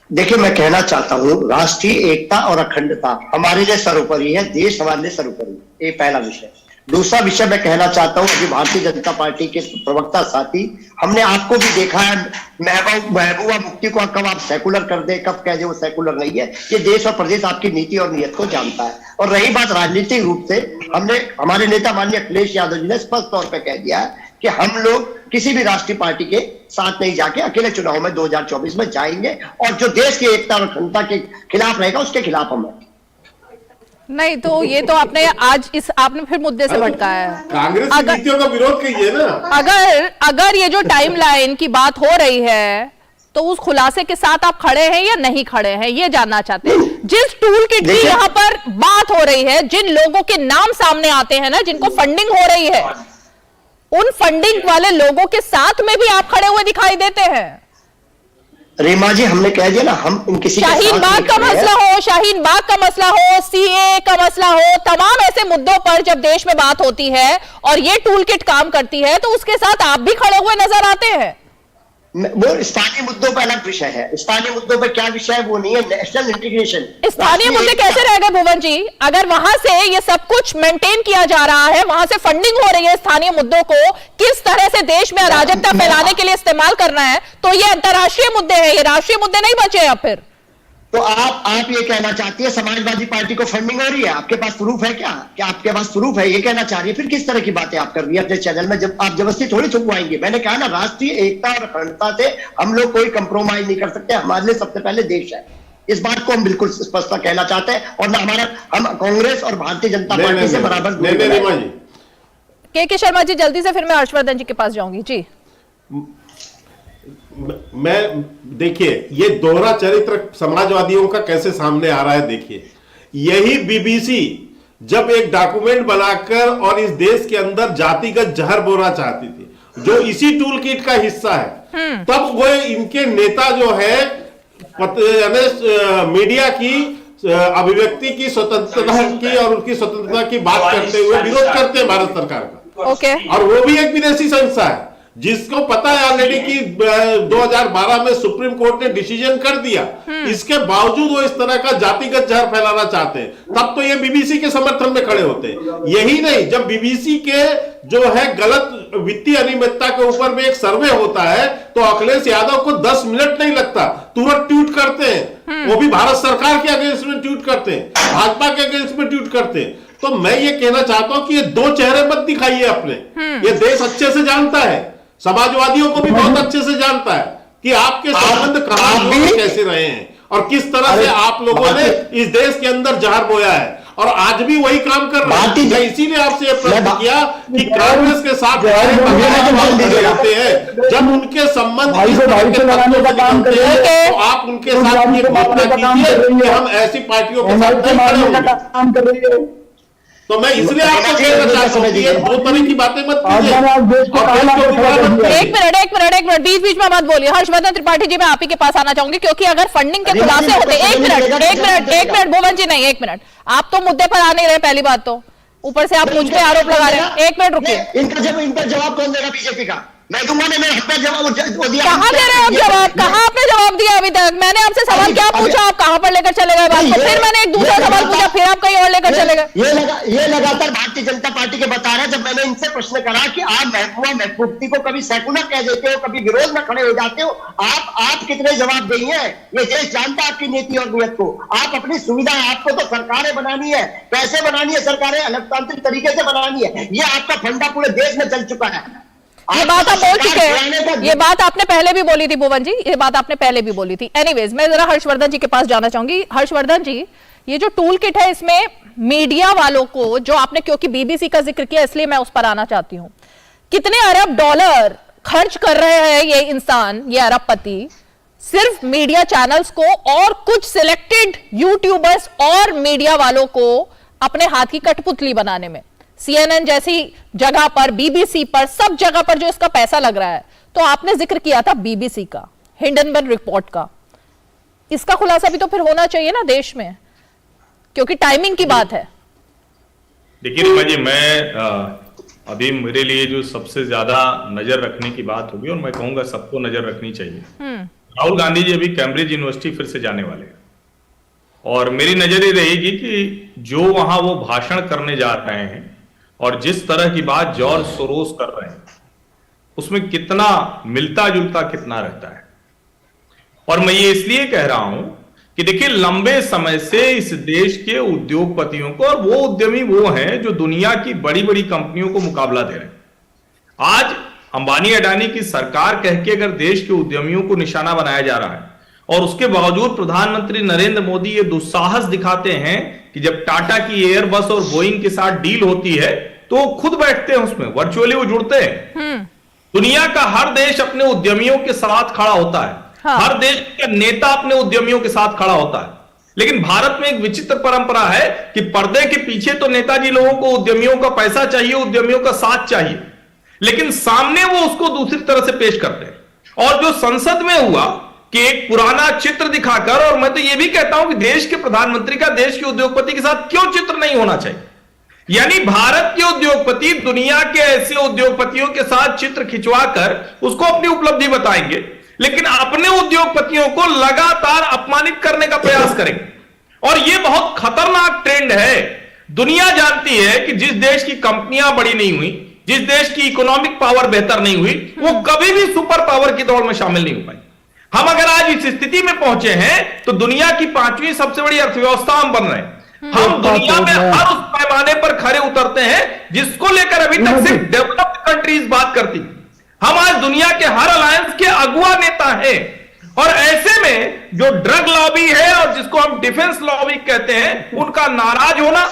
देखिए, मैं कहना चाहता हूं राष्ट्रीय एकता और अखंडता हमारे लिए सर्वोपरि है, देश हमारे लिए सर्वोपरि है, ये पहला विषय। दूसरा विषय मैं कहना चाहता हूं, अभी भारतीय जनता पार्टी के प्रवक्ता साथी, हमने आपको भी देखा है, महबूबा मुफ्ती को कब आप सेकुलर कर दे, कब कह दे वो सेकुलर नहीं है। ये देश और प्रदेश आपकी नीति और नीयत को जानता है। और रही बात राजनीतिक रूप से, हमारे नेता माननीय अखिलेश यादव जी ने स्पष्ट तौर पर कह दिया है कि हम लोग किसी भी राष्ट्रीय पार्टी के साथ नहीं जाके अकेले चुनाव में 2024 में जाएंगे, और जो देश की एकता और अखंडता के खिलाफ रहेगा उसके खिलाफ हम हैं। नहीं तो ये तो आपने आज आपने फिर मुद्दे से भटकाया है। कांग्रेस की नीतियों का विरोध कीजिए ना। अगर ये जो टाइमलाइन की बात हो रही है तो उस खुलासे के साथ आप खड़े हैं या नहीं खड़े हैं, ये जानना चाहते हैं। जिस टूल किट की यहाँ पर बात हो रही है, जिन लोगों के नाम सामने आते हैं ना, जिनको फंडिंग हो रही है, उन फंडिंग वाले लोगों के साथ में भी आप खड़े हुए दिखाई देते हैं। रीमा जी, हमने कह दिया ना, हम किसी शाहीन बाग का मसला हो, शाहीन बाग का मसला हो, सीए का मसला हो, तमाम ऐसे मुद्दों पर जब देश में बात होती है और ये टूल किट काम करती है तो उसके साथ आप भी खड़े हुए नजर आते हैं। वो स्थानीय मुद्दों पर अलग विषय है। स्थानीय मुद्दों पर क्या विषय है वो नहीं है, नेशनल इंटीग्रेशन। स्थानीय मुद्दे कैसे रह गए भुवन जी? अगर वहां से ये सब कुछ मेंटेन किया जा रहा है, वहां से फंडिंग हो रही है, स्थानीय मुद्दों को किस तरह से देश में अराजकता फैलाने के लिए इस्तेमाल करना है, तो ये अंतर्राष्ट्रीय मुद्दे हैं, ये राष्ट्रीय मुद्दे नहीं बचे अब फिर। तो आप ये कहना चाहती है समाजवादी पार्टी को फंडिंग हो रही है, आपके पास प्रूफ है क्या? क्या आपके पास प्रूफ है? ये कहना चाह रही है। फिर किस तरह की बातें आप कर रही है अपने चैनल में? जब आप जबरदस्ती थोड़ी छुपवाएंगे। मैंने कहा ना, राष्ट्रीय एकता और अखंडता से हम लोग कोई कंप्रोमाइज नहीं कर सकते। हमारे लिए सबसे पहले देश है, इस बात को हम बिल्कुल स्पष्टता कहना चाहते हैं। और हम कांग्रेस और भारतीय जनता पार्टी से बराबर। के शर्मा जी, जल्दी से फिर मैं हर्षवर्धन जी के पास जाऊंगी। जी, मैं देखिए, ये दोहरा चरित्र समाजवादियों का कैसे सामने आ रहा है। देखिए, यही बीबीसी जब एक डॉक्यूमेंट बनाकर और इस देश के अंदर जातिगत जहर बोना चाहती थी, जो इसी टूल किट का हिस्सा है, तब वो इनके नेता जो है मीडिया की अभिव्यक्ति की स्वतंत्रता की और उनकी स्वतंत्रता की बात करते हुए विरोध करते हैं भारत सरकार का। ओके। और वो भी एक विदेशी संस्था है जिसको पता है ऑलरेडी कि 2012 में सुप्रीम कोर्ट ने डिसीजन कर दिया, इसके बावजूद वो इस तरह का जातिगत जहर फैलाना चाहते हैं। तब तो ये बीबीसी के समर्थन में खड़े होते हैं। यही नहीं, जब बीबीसी के जो है गलत वित्तीय अनियमितता के ऊपर में एक सर्वे होता है तो अखिलेश यादव को 10 मिनट नहीं लगता, तुरंत ट्वीट करते हैं। वो भी भारत सरकार के अगेंस्ट में ट्वीट करते हैं, भाजपा के अगेंस्ट में ट्वीट करते हैं। तो मैं ये कहना चाहता हूं कि ये दो चेहरे मत दिखाइए अपने। ये देश अच्छे से जानता है, समाजवादियों को भी बहुत अच्छे से जानता है कि आपके संबंध कहां कैसे रहे हैं और किस तरह से आप लोगों ने इस देश के अंदर जहर बोया है, और आज भी वही काम कर रहे हैं। मैं इसीलिए आपसे यह प्रश्न किया कि कांग्रेस के साथ होते हैं, जब उनके संबंध तो आप उनके साथ ये भावना कीजिए कि हम ऐसी पार्टियों के साथ नहीं खड़े होंगे। तो मैं इसलिए आपको कहना चाहता हूं कि दो तरह की बातें मत कीजिए। एक मिनट बीच में मत बोलिए। हर्षवर्धन त्रिपाठी जी, मैं आप ही के पास आना चाहूंगी, क्योंकि अगर फंडिंग के खुलासे होते, एक मिनट भुवन जी, नहीं, एक मिनट, आप तो मुद्दे पर आ नहीं रहे। पहली बात तो ऊपर से आप मुझ पे आरोप लगा रहे हैं। एक मिनट रुकिए। इनका जवाब कौन देगा? बीजेपी का। मैं दूंगा ना, मैंने अपना जवाब दिया। कहां दे रहे हैं आप जवाब? कहां आपने जवाब दिया अभी तक? मैंने आपसे सवाल क्या पूछा, आप कहां पर लेकर चले गए बात को? फिर मैंने एक दूसरा सवाल पूछा, फिर आप कहीं और लेकर चले गए। ये लगातार भारतीय जनता पार्टी के बता रहे हैं। जब मैंने इनसे प्रश्न करा कि आप महबूबा मुफ्ती को कभी सेकुलर कह देते हो, कभी विरोध में खड़े हो जाते हो, आप कितने जवाब देंगे? ये देश जानता है आपकी नीति और नीयत को। आप अपनी सुविधा, आपको तो सरकारें बनानी है, कैसे बनानी है सरकारें? लोकतांत्रिक तरीके से बनानी है। ये आपका फंडा पूरे देश में चल चुका है। ये बात आप बोल चुके हैं, ये बात आपने पहले भी बोली थी भुवन जी, ये बात आपने पहले भी बोली थी। एनीवेज, मैं जरा हर्षवर्धन जी के पास जाना चाहूंगी। हर्षवर्धन जी, ये जो टूल किट है, इसमें मीडिया वालों को, जो आपने क्योंकि बीबीसी का जिक्र किया इसलिए मैं उस पर आना चाहती हूं, कितने अरब डॉलर खर्च कर रहे हैं ये इंसान, ये अरबपति, सिर्फ मीडिया चैनल्स को और कुछ सिलेक्टेड यूट्यूबर्स और मीडिया वालों को अपने हाथ की कठपुतली बनाने में। CNN जैसी जगह पर, बीबीसी पर, सब जगह पर जो इसका पैसा लग रहा है। तो आपने जिक्र किया था बीबीसी का, हिंडनबर्ग रिपोर्ट का। इसका खुलासा भी तो फिर होना चाहिए ना देश में, क्योंकि टाइमिंग की बात है। देखिए रीमा जी, मैं अभी मेरे लिए जो सबसे ज्यादा नजर रखने की बात होगी, और मैं कहूंगा सबको नजर रखनी चाहिए, राहुल गांधी जी अभी कैम्ब्रिज यूनिवर्सिटी फिर से जाने वाले हैं, और मेरी नजर ये रहेगी कि जो वहां वो भाषण करने जा रहे हैं और जिस तरह की बात जॉर्ज सोरोस कर रहे हैं, उसमें कितना मिलता जुलता कितना रहता है। और मैं ये इसलिए कह रहा हूं कि देखिए, लंबे समय से इस देश के उद्योगपतियों को, और वो उद्यमी वो हैं जो दुनिया की बड़ी बड़ी कंपनियों को मुकाबला दे रहे हैं। आज अंबानी अडानी की सरकार कह के अगर देश के उद्यमियों को निशाना बनाया जा रहा है, और उसके बावजूद प्रधानमंत्री नरेंद्र मोदी ये दुस्साहस दिखाते हैं कि जब टाटा की एयरबस और बोइंग के साथ डील होती है तो वो खुद बैठते हैं उसमें, वर्चुअली वो जुड़ते हैं। दुनिया का हर देश अपने उद्यमियों के साथ खड़ा होता है, हर देश का नेता अपने उद्यमियों के साथ खड़ा होता है। लेकिन भारत में एक विचित्र परंपरा है कि पर्दे के पीछे तो नेताजी लोगों को उद्यमियों का पैसा चाहिए, उद्यमियों का साथ चाहिए, लेकिन सामने वो उसको दूसरी तरह से पेश करते हैं। और जो संसद में हुआ कि एक पुराना चित्र दिखाकर, और मैं तो ये भी कहता हूं कि देश के प्रधानमंत्री का देश के उद्योगपति के साथ क्यों चित्र नहीं होना चाहिए, यानी भारत के उद्योगपति दुनिया के ऐसे उद्योगपतियों के साथ चित्र खिंचवाकर उसको अपनी उपलब्धि बताएंगे, लेकिन अपने उद्योगपतियों को लगातार अपमानित करने का प्रयास करेंगे। और यह बहुत खतरनाक ट्रेंड है। दुनिया जानती है कि जिस देश की कंपनियां बड़ी नहीं हुई, जिस देश की इकोनॉमिक पावर बेहतर नहीं हुई, वो कभी भी सुपर पावर की दौड़ में शामिल नहीं हो पाई। हम अगर आज इस स्थिति में पहुंचे हैं तो दुनिया की 5वीं सबसे बड़ी अर्थव्यवस्था हम बन रहे हैं। हम दुनिया में हर उस पैमाने पर खरे उतरते हैं जिसको लेकर अभी तक सिर्फ डेवलप्ड कंट्रीज बात करती। हम आज दुनिया के हर अलायंस के अगुआ नेता हैं, और ऐसे में जो ड्रग लॉबी है और जिसको हम डिफेंस लॉबी कहते हैं, उनका नाराज होना,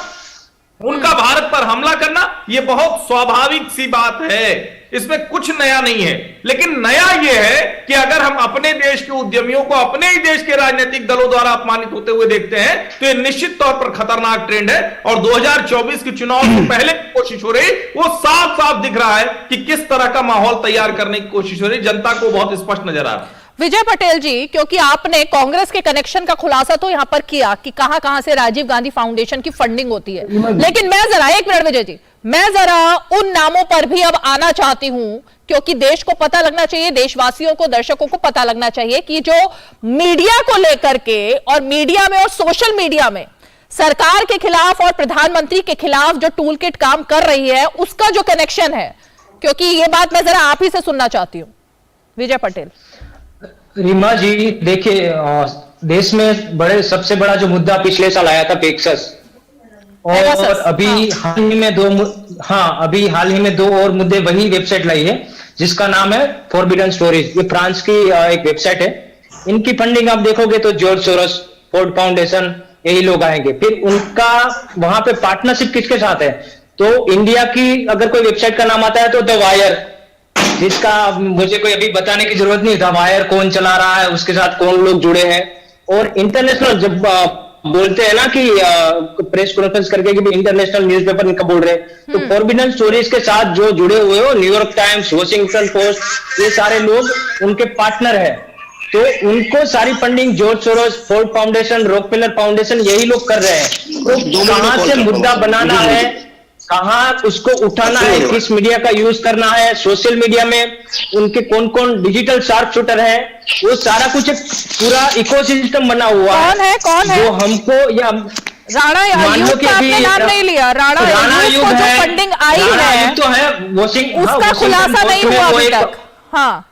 उनका भारत पर हमला करना, यह बहुत स्वाभाविक सी बात है, इसमें कुछ नया नहीं है। लेकिन नया यह है कि अगर हम अपने देश के उद्यमियों को अपने ही देश के राजनीतिक दलों द्वारा अपमानित होते हुए देखते हैं तो यह निश्चित तौर पर खतरनाक ट्रेंड है। और 2024 के चुनाव से पहले की कोशिश हो रही, वो साफ साफ दिख रहा है कि किस तरह का माहौल तैयार करने की कोशिश हो रही, जनता को बहुत स्पष्ट नजर आ रहा है। विजय पटेल जी, क्योंकि आपने कांग्रेस के कनेक्शन का खुलासा तो यहां पर किया कि कहां कहां से राजीव गांधी फाउंडेशन की फंडिंग होती है, लेकिन मैं जरा एक मिनट विजय जी, मैं जरा उन नामों पर भी अब आना चाहती हूं, क्योंकि देश को पता लगना चाहिए, देशवासियों को, दर्शकों को पता लगना चाहिए कि जो मीडिया को लेकर के, और मीडिया में और सोशल मीडिया में सरकार के खिलाफ और प्रधानमंत्री के खिलाफ जो टूल किट काम कर रही है, उसका जो कनेक्शन है, क्योंकि ये बात मैं जरा आप ही से सुनना चाहती हूं। विजय पटेल। रीमा जी, देखिए, देश में सबसे बड़ा जो मुद्दा पिछले साल आया था पेगासस, और अभी हाल ही में दो और मुद्दे वही वेबसाइट लाई है जिसका नाम है फॉरबिडन स्टोरीज। ये फ्रांस की एक वेबसाइट है। इनकी फंडिंग आप देखोगे तो जॉर्ज सोरोस, फोर्ड फाउंडेशन, यही लोग आएंगे। फिर उनका वहां पे पार्टनरशिप किसके साथ है, तो इंडिया की अगर कोई वेबसाइट का नाम आता है तो द वायर, जिसका मुझे कोई अभी बताने की जरूरत नहीं, द वायर कौन चला रहा है, उसके साथ कौन लोग जुड़े हैं। और इंटरनेशनल, जब बोलते हैं ना कि प्रेस कॉन्फ्रेंस करके कि इंटरनेशनल न्यूज़पेपर इनका बोल रहे हैं, तो फॉरबिडन स्टोरीज के साथ जो जुड़े हुए हो, न्यूयॉर्क टाइम्स, वॉशिंगटन पोस्ट, ये सारे लोग उनके पार्टनर है। तो उनको सारी funding George Soros, Ford foundation, Rockefeller foundation, यही लोग कर रहे हैं। तो कहां से मुद्दा बनाना है, कहां उसको उठाना है, किस मीडिया का यूज करना है, सोशल मीडिया में उनके कौन कौन डिजिटल शार्प शूटर है, वो सारा कुछ एक पूरा इकोसिस्टम बना हुआ है। कौन है जो हमको, या राणा आयुब का आपने नाम नहीं लिया, राणा आयुब को जो फंडिंग आई है तो है, उसका खुलासा नहीं हुआ अभी तक। हाँ,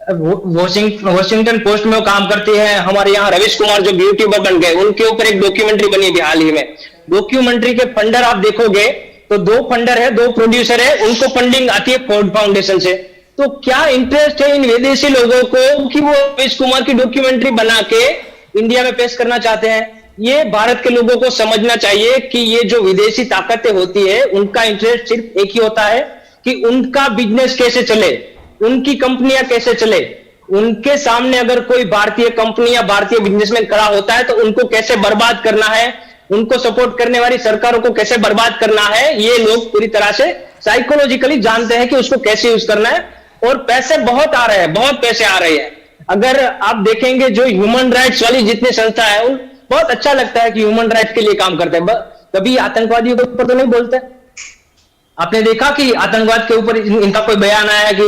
वॉशिंगटन पोस्ट में वो काम करती है। हमारे यहाँ रविश कुमार जो यूट्यूबर बन गए, उनके ऊपर एक डॉक्यूमेंट्री बनी थी हाल ही में। डॉक्यूमेंट्री के फंडर आप देखोगे तो 2 फंडर है, 2 प्रोड्यूसर है, उनको फंडिंग आती है फोर्ड फाउंडेशन से। तो क्या इंटरेस्ट है इन विदेशी लोगों को कि वो रविश कुमार की डॉक्यूमेंट्री बना के इंडिया में पेश करना चाहते हैं? ये भारत के लोगों को समझना चाहिए कि ये जो विदेशी ताकतें होती है, उनका इंटरेस्ट सिर्फ एक ही होता है कि उनका बिजनेस कैसे चले, उनकी कंपनियां कैसे चले। उनके सामने अगर कोई भारतीय कंपनी या भारतीय बिजनेसमैन खड़ा होता है तो उनको कैसे बर्बाद करना है, उनको सपोर्ट करने वाली सरकारों को कैसे बर्बाद करना है, ये लोग पूरी तरह से साइकोलॉजिकली जानते हैं कि उसको कैसे यूज करना है। और पैसे बहुत आ रहे हैं, बहुत पैसे आ रहे हैं। अगर आप देखेंगे जो ह्यूमन राइट्स वाली जितनी संस्था है, उन बहुत अच्छा लगता है कि ह्यूमन राइट्स के लिए काम करते हैं, कभी आतंकवादियों के ऊपर तो नहीं बोलते। आपने देखा कि आतंकवाद के ऊपर इनका कोई बयान आया कि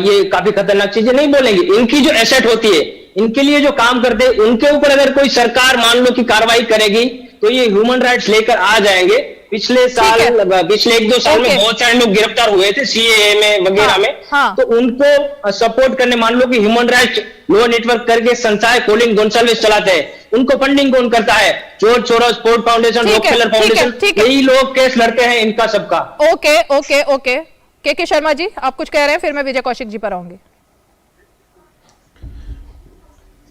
ये काफी खतरनाक चीजें नहीं बोलेंगे। इनकी जो एसेट होती है, इनके लिए जो काम करते हैं, उनके ऊपर अगर कोई सरकार मान लो कि कार्रवाई करेगी तो ये ह्यूमन राइट्स लेकर आ जाएंगे। पिछले साल, पिछले 1-2 साल में बहुत सारे लोग गिरफ्तार हुए थे सीएए में वगैरह में, तो उनको सपोर्ट करने, मान लो कि ह्यूमन राइट्स लॉ नेटवर्क करके संस्थाएं कोलिन गोंसाल्विस चलाते हैं, उनको फंडिंग कौन करता है? George Soros, Ford foundation, Rockefeller foundation, यही लोग केस लड़ते हैं इनका सबका। ओके ओके ओके, के शर्मा जी आप कुछ कह रहे हैं, फिर मैं विजय कौशिक जी पर आऊंगी।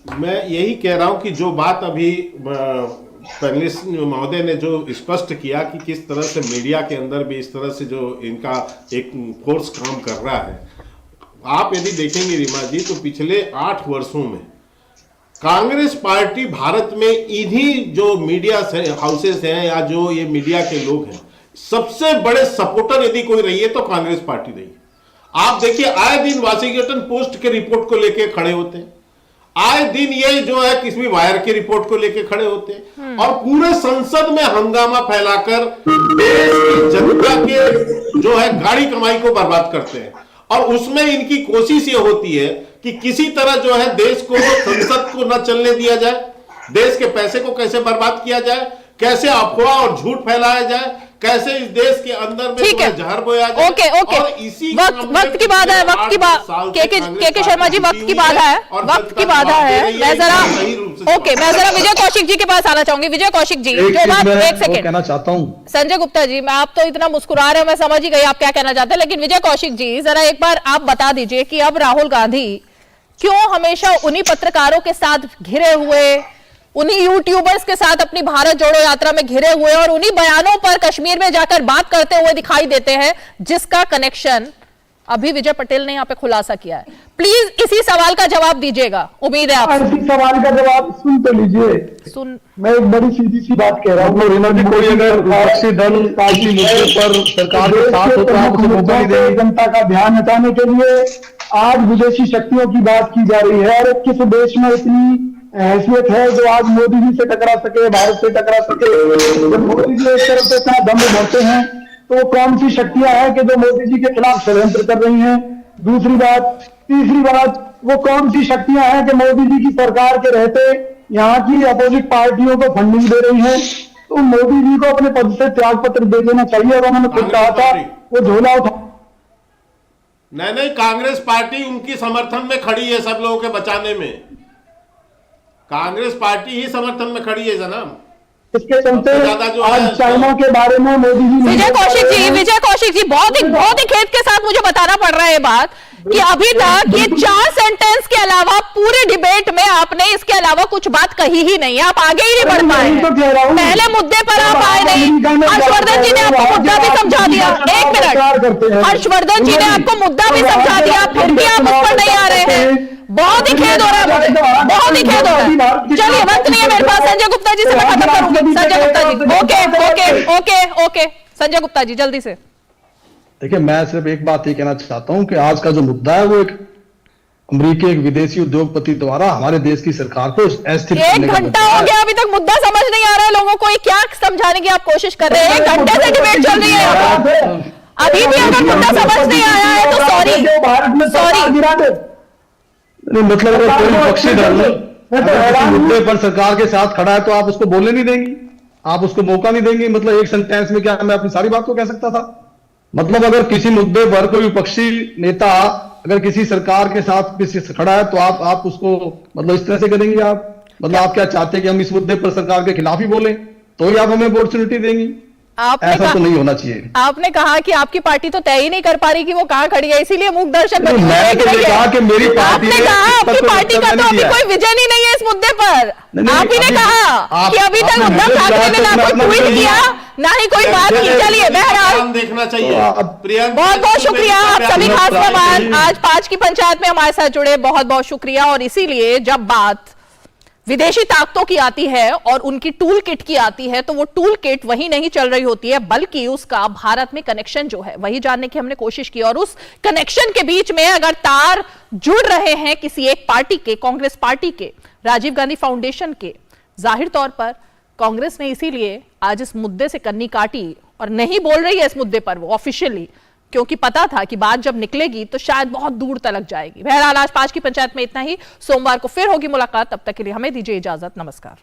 मैं यही कह रहा हूं कि जो बात अभी पैनलिस्ट महोदय ने जो स्पष्ट किया कि किस तरह से मीडिया के अंदर भी इस तरह से जो इनका एक फोर्स काम कर रहा है, आप यदि देखेंगे रीमा जी तो पिछले 8 वर्षों में कांग्रेस पार्टी भारत में इन्हीं जो मीडिया हाउसेस हैं या जो ये मीडिया के लोग हैं, सबसे बड़े सपोर्टर यदि कोई रही है तो कांग्रेस पार्टी रही है। आप देखिए आए दिन वाशिंगटन पोस्ट के रिपोर्ट को लेके खड़े होते हैं, आए दिन ये जो है किसी वायर की रिपोर्ट को लेके खड़े होते हैं और पूरे संसद में हंगामा फैलाकर देश की जनता के जो है गाड़ी कमाई को बर्बाद करते हैं। और उसमें इनकी कोशिश ये होती है कि किसी तरह जो है देश को, संसद को न चलने दिया जाए, देश के पैसे को कैसे बर्बाद किया जाए, कैसे अफवाह और झूठ फैलाया जाए, कैसे इस देश के अंदर में जहर बोया जाए। ओके ओके, वक्त की बात है, वक्त की बात, के शर्मा जी वक्त की बात है, वक्त की बात है। मैं जरा विजय कौशिक जी के पास आना चाहूंगी। विजय कौशिक जी, जो बात, एक सेकंड कहना चाहता हूं संजय गुप्ता जी, मैं आप तो इतना मुस्कुरा रहे हो, मैं समझ ही गई आप क्या कहना चाहते हैं, लेकिन विजय कौशिक जी जरा एक बार आप बता दीजिए कि अब राहुल गांधी क्यों हमेशा उन्हीं पत्रकारों के साथ घिरे हुए, उन्हीं यूट्यूबर्स के साथ अपनी भारत जोड़ो यात्रा में घिरे हुए और उन्हीं बयानों पर कश्मीर में जाकर बात करते हुए दिखाई देते हैं, जिसका कनेक्शन अभी विजय पटेल ने यहाँ पे खुलासा किया है। प्लीज इसी सवाल का जवाब दीजिएगा, उम्मीद है आप इसी सवाल का जवाब सुन तो लीजिए। मैं एक बड़ी सीधी सी बात कह रहा हूँ, कोई अगर विपक्षी दल पार्टी मुद्दे पर सरकार के साथ हो तो आप उसे मौका नहीं देंगे। जनता का ध्यान हटाने के लिए आज विदेशी शक्तियों की बात की जा रही है और किस देश में इतनी हैसियत है जो आज मोदी जी से टकरा सके, भारत से टकरा सके। जब मोदी जी एक तरफ से इतना दम भरते हैं तो कौन सी शक्तियां हैं कि जो मोदी जी के खिलाफ षड्यंत्र कर रही हैं? दूसरी बात, तीसरी बात, वो कौन सी शक्तियां हैं कि मोदी जी की सरकार के रहते यहाँ की अपोजिट पार्टियों को फंडिंग दे रही है? तो मोदी जी को अपने पद से त्याग पत्र दे देना चाहिए। और उन्होंने खुद कहा था वो झोला उठा, नहीं, कांग्रेस पार्टी उनकी समर्थन में खड़ी है, सब लोगों के बचाने में कांग्रेस पार्टी ही समर्थन में खड़ी है जनाब। इसके चलते आज चाइना के बारे में मोदी जी, विजय कौशिक जी बहुत ही खेद के साथ मुझे बताना पड़ रहा है ये बात कि अभी तक ये 4 सेंटेंस के अलावा पूरे डिबेट में आपने इसके अलावा कुछ बात कही ही नहीं है, आप आगे ही नहीं बढ़ पाए हैं। पहले मुद्दे पर आप आए नहीं, हर्षवर्धन जी ने आपको मुद्दा भी समझा दिया। 1 मिनट, हर्षवर्धन जी ने आपको मुद्दा भी समझा दिया, फिर भी आप उस पर नहीं आ रहे हैं। बहुत ही खेद हो रहा है मुझे, बहुत ही खेद हो रहा है। चलिए वक्त नहीं है मेरे पास, संजय गुप्ता जी से मैं खत्म करूंगी। संजय गुप्ता जी, ओके, संजय गुप्ता जी जल्दी से। देखिए, मैं सिर्फ एक बात ये कहना चाहता हूं कि आज का जो मुद्दा है वो एक अमेरिकी एक विदेशी उद्योगपति द्वारा हमारे देश की सरकार को अस्थिर करने का 1 घंटा हो गया, अभी तक मुद्दा समझ नहीं आ रहा है लोगों को। ये क्या समझाने की आप कोशिश कर रहे हैं? 1 घंटे से डिबेट चल रही है, अभी भी अगर मुद्दा समझ नहीं आया है तो सॉरी। मतलब अगर कोई विपक्षी दल मुद्दे पर सरकार के साथ खड़ा है तो आप उसको बोलने नहीं देंगी, आप उसको मौका नहीं देंगी। मतलब एक सेंटेंस में क्या मैं अपनी सारी बात को कह सकता था? मतलब अगर किसी मुद्दे पर कोई विपक्षी नेता अगर किसी सरकार के साथ किसी खड़ा है तो आप उसको मतलब इस तरह से करेंगे आप? मतलब आप क्या चाहते हैं कि हम इस मुद्दे पर सरकार के खिलाफ ही बोलें तो ही आप हमें अपॉर्चुनिटी देंगी? ऐसा तो नहीं होना चाहिए। आपने कहा कि आपकी पार्टी तो तय ही नहीं कर पा रही कि वो कहां खड़ी है, इसीलिए मूक दर्शक बन मैं तो कहा कि मेरी पार्टी, आपने कहा आपकी पार्टी का तो अभी कोई विजन ही नहीं है इस मुद्दे पर। आप ही ने कहा कि अभी तक उद्धव ठाकरे ने ना कोई ट्वीट किया ना ही कोई बात की। चलिए बहरहाल देखना चाहिए। बहुत बहुत शुक्रिया आप सभी खास मेहमान आज 5 की पंचायत में हमारे साथ जुड़े, बहुत बहुत शुक्रिया। और इसीलिए जब बात विदेशी ताकतों की आती है और उनकी टूल किट की आती है, तो वो टूल किट वही नहीं चल रही होती है, बल्कि उसका भारत में कनेक्शन जो है वही जानने की हमने कोशिश की। और उस कनेक्शन के बीच में अगर तार जुड़ रहे हैं किसी एक पार्टी के, कांग्रेस पार्टी के, राजीव गांधी फाउंडेशन के, जाहिर तौर पर कांग्रेस ने इसीलिए आज इस मुद्दे से कन्नी काटी और नहीं बोल रही है इस मुद्दे पर वो ऑफिशियली, क्योंकि पता था कि बात जब निकलेगी तो शायद बहुत दूर तक जाएगी। बहरहाल आज 5 की पंचायत में इतना ही। सोमवार को फिर होगी मुलाकात, तब तक के लिए हमें दीजिए इजाजत। नमस्कार।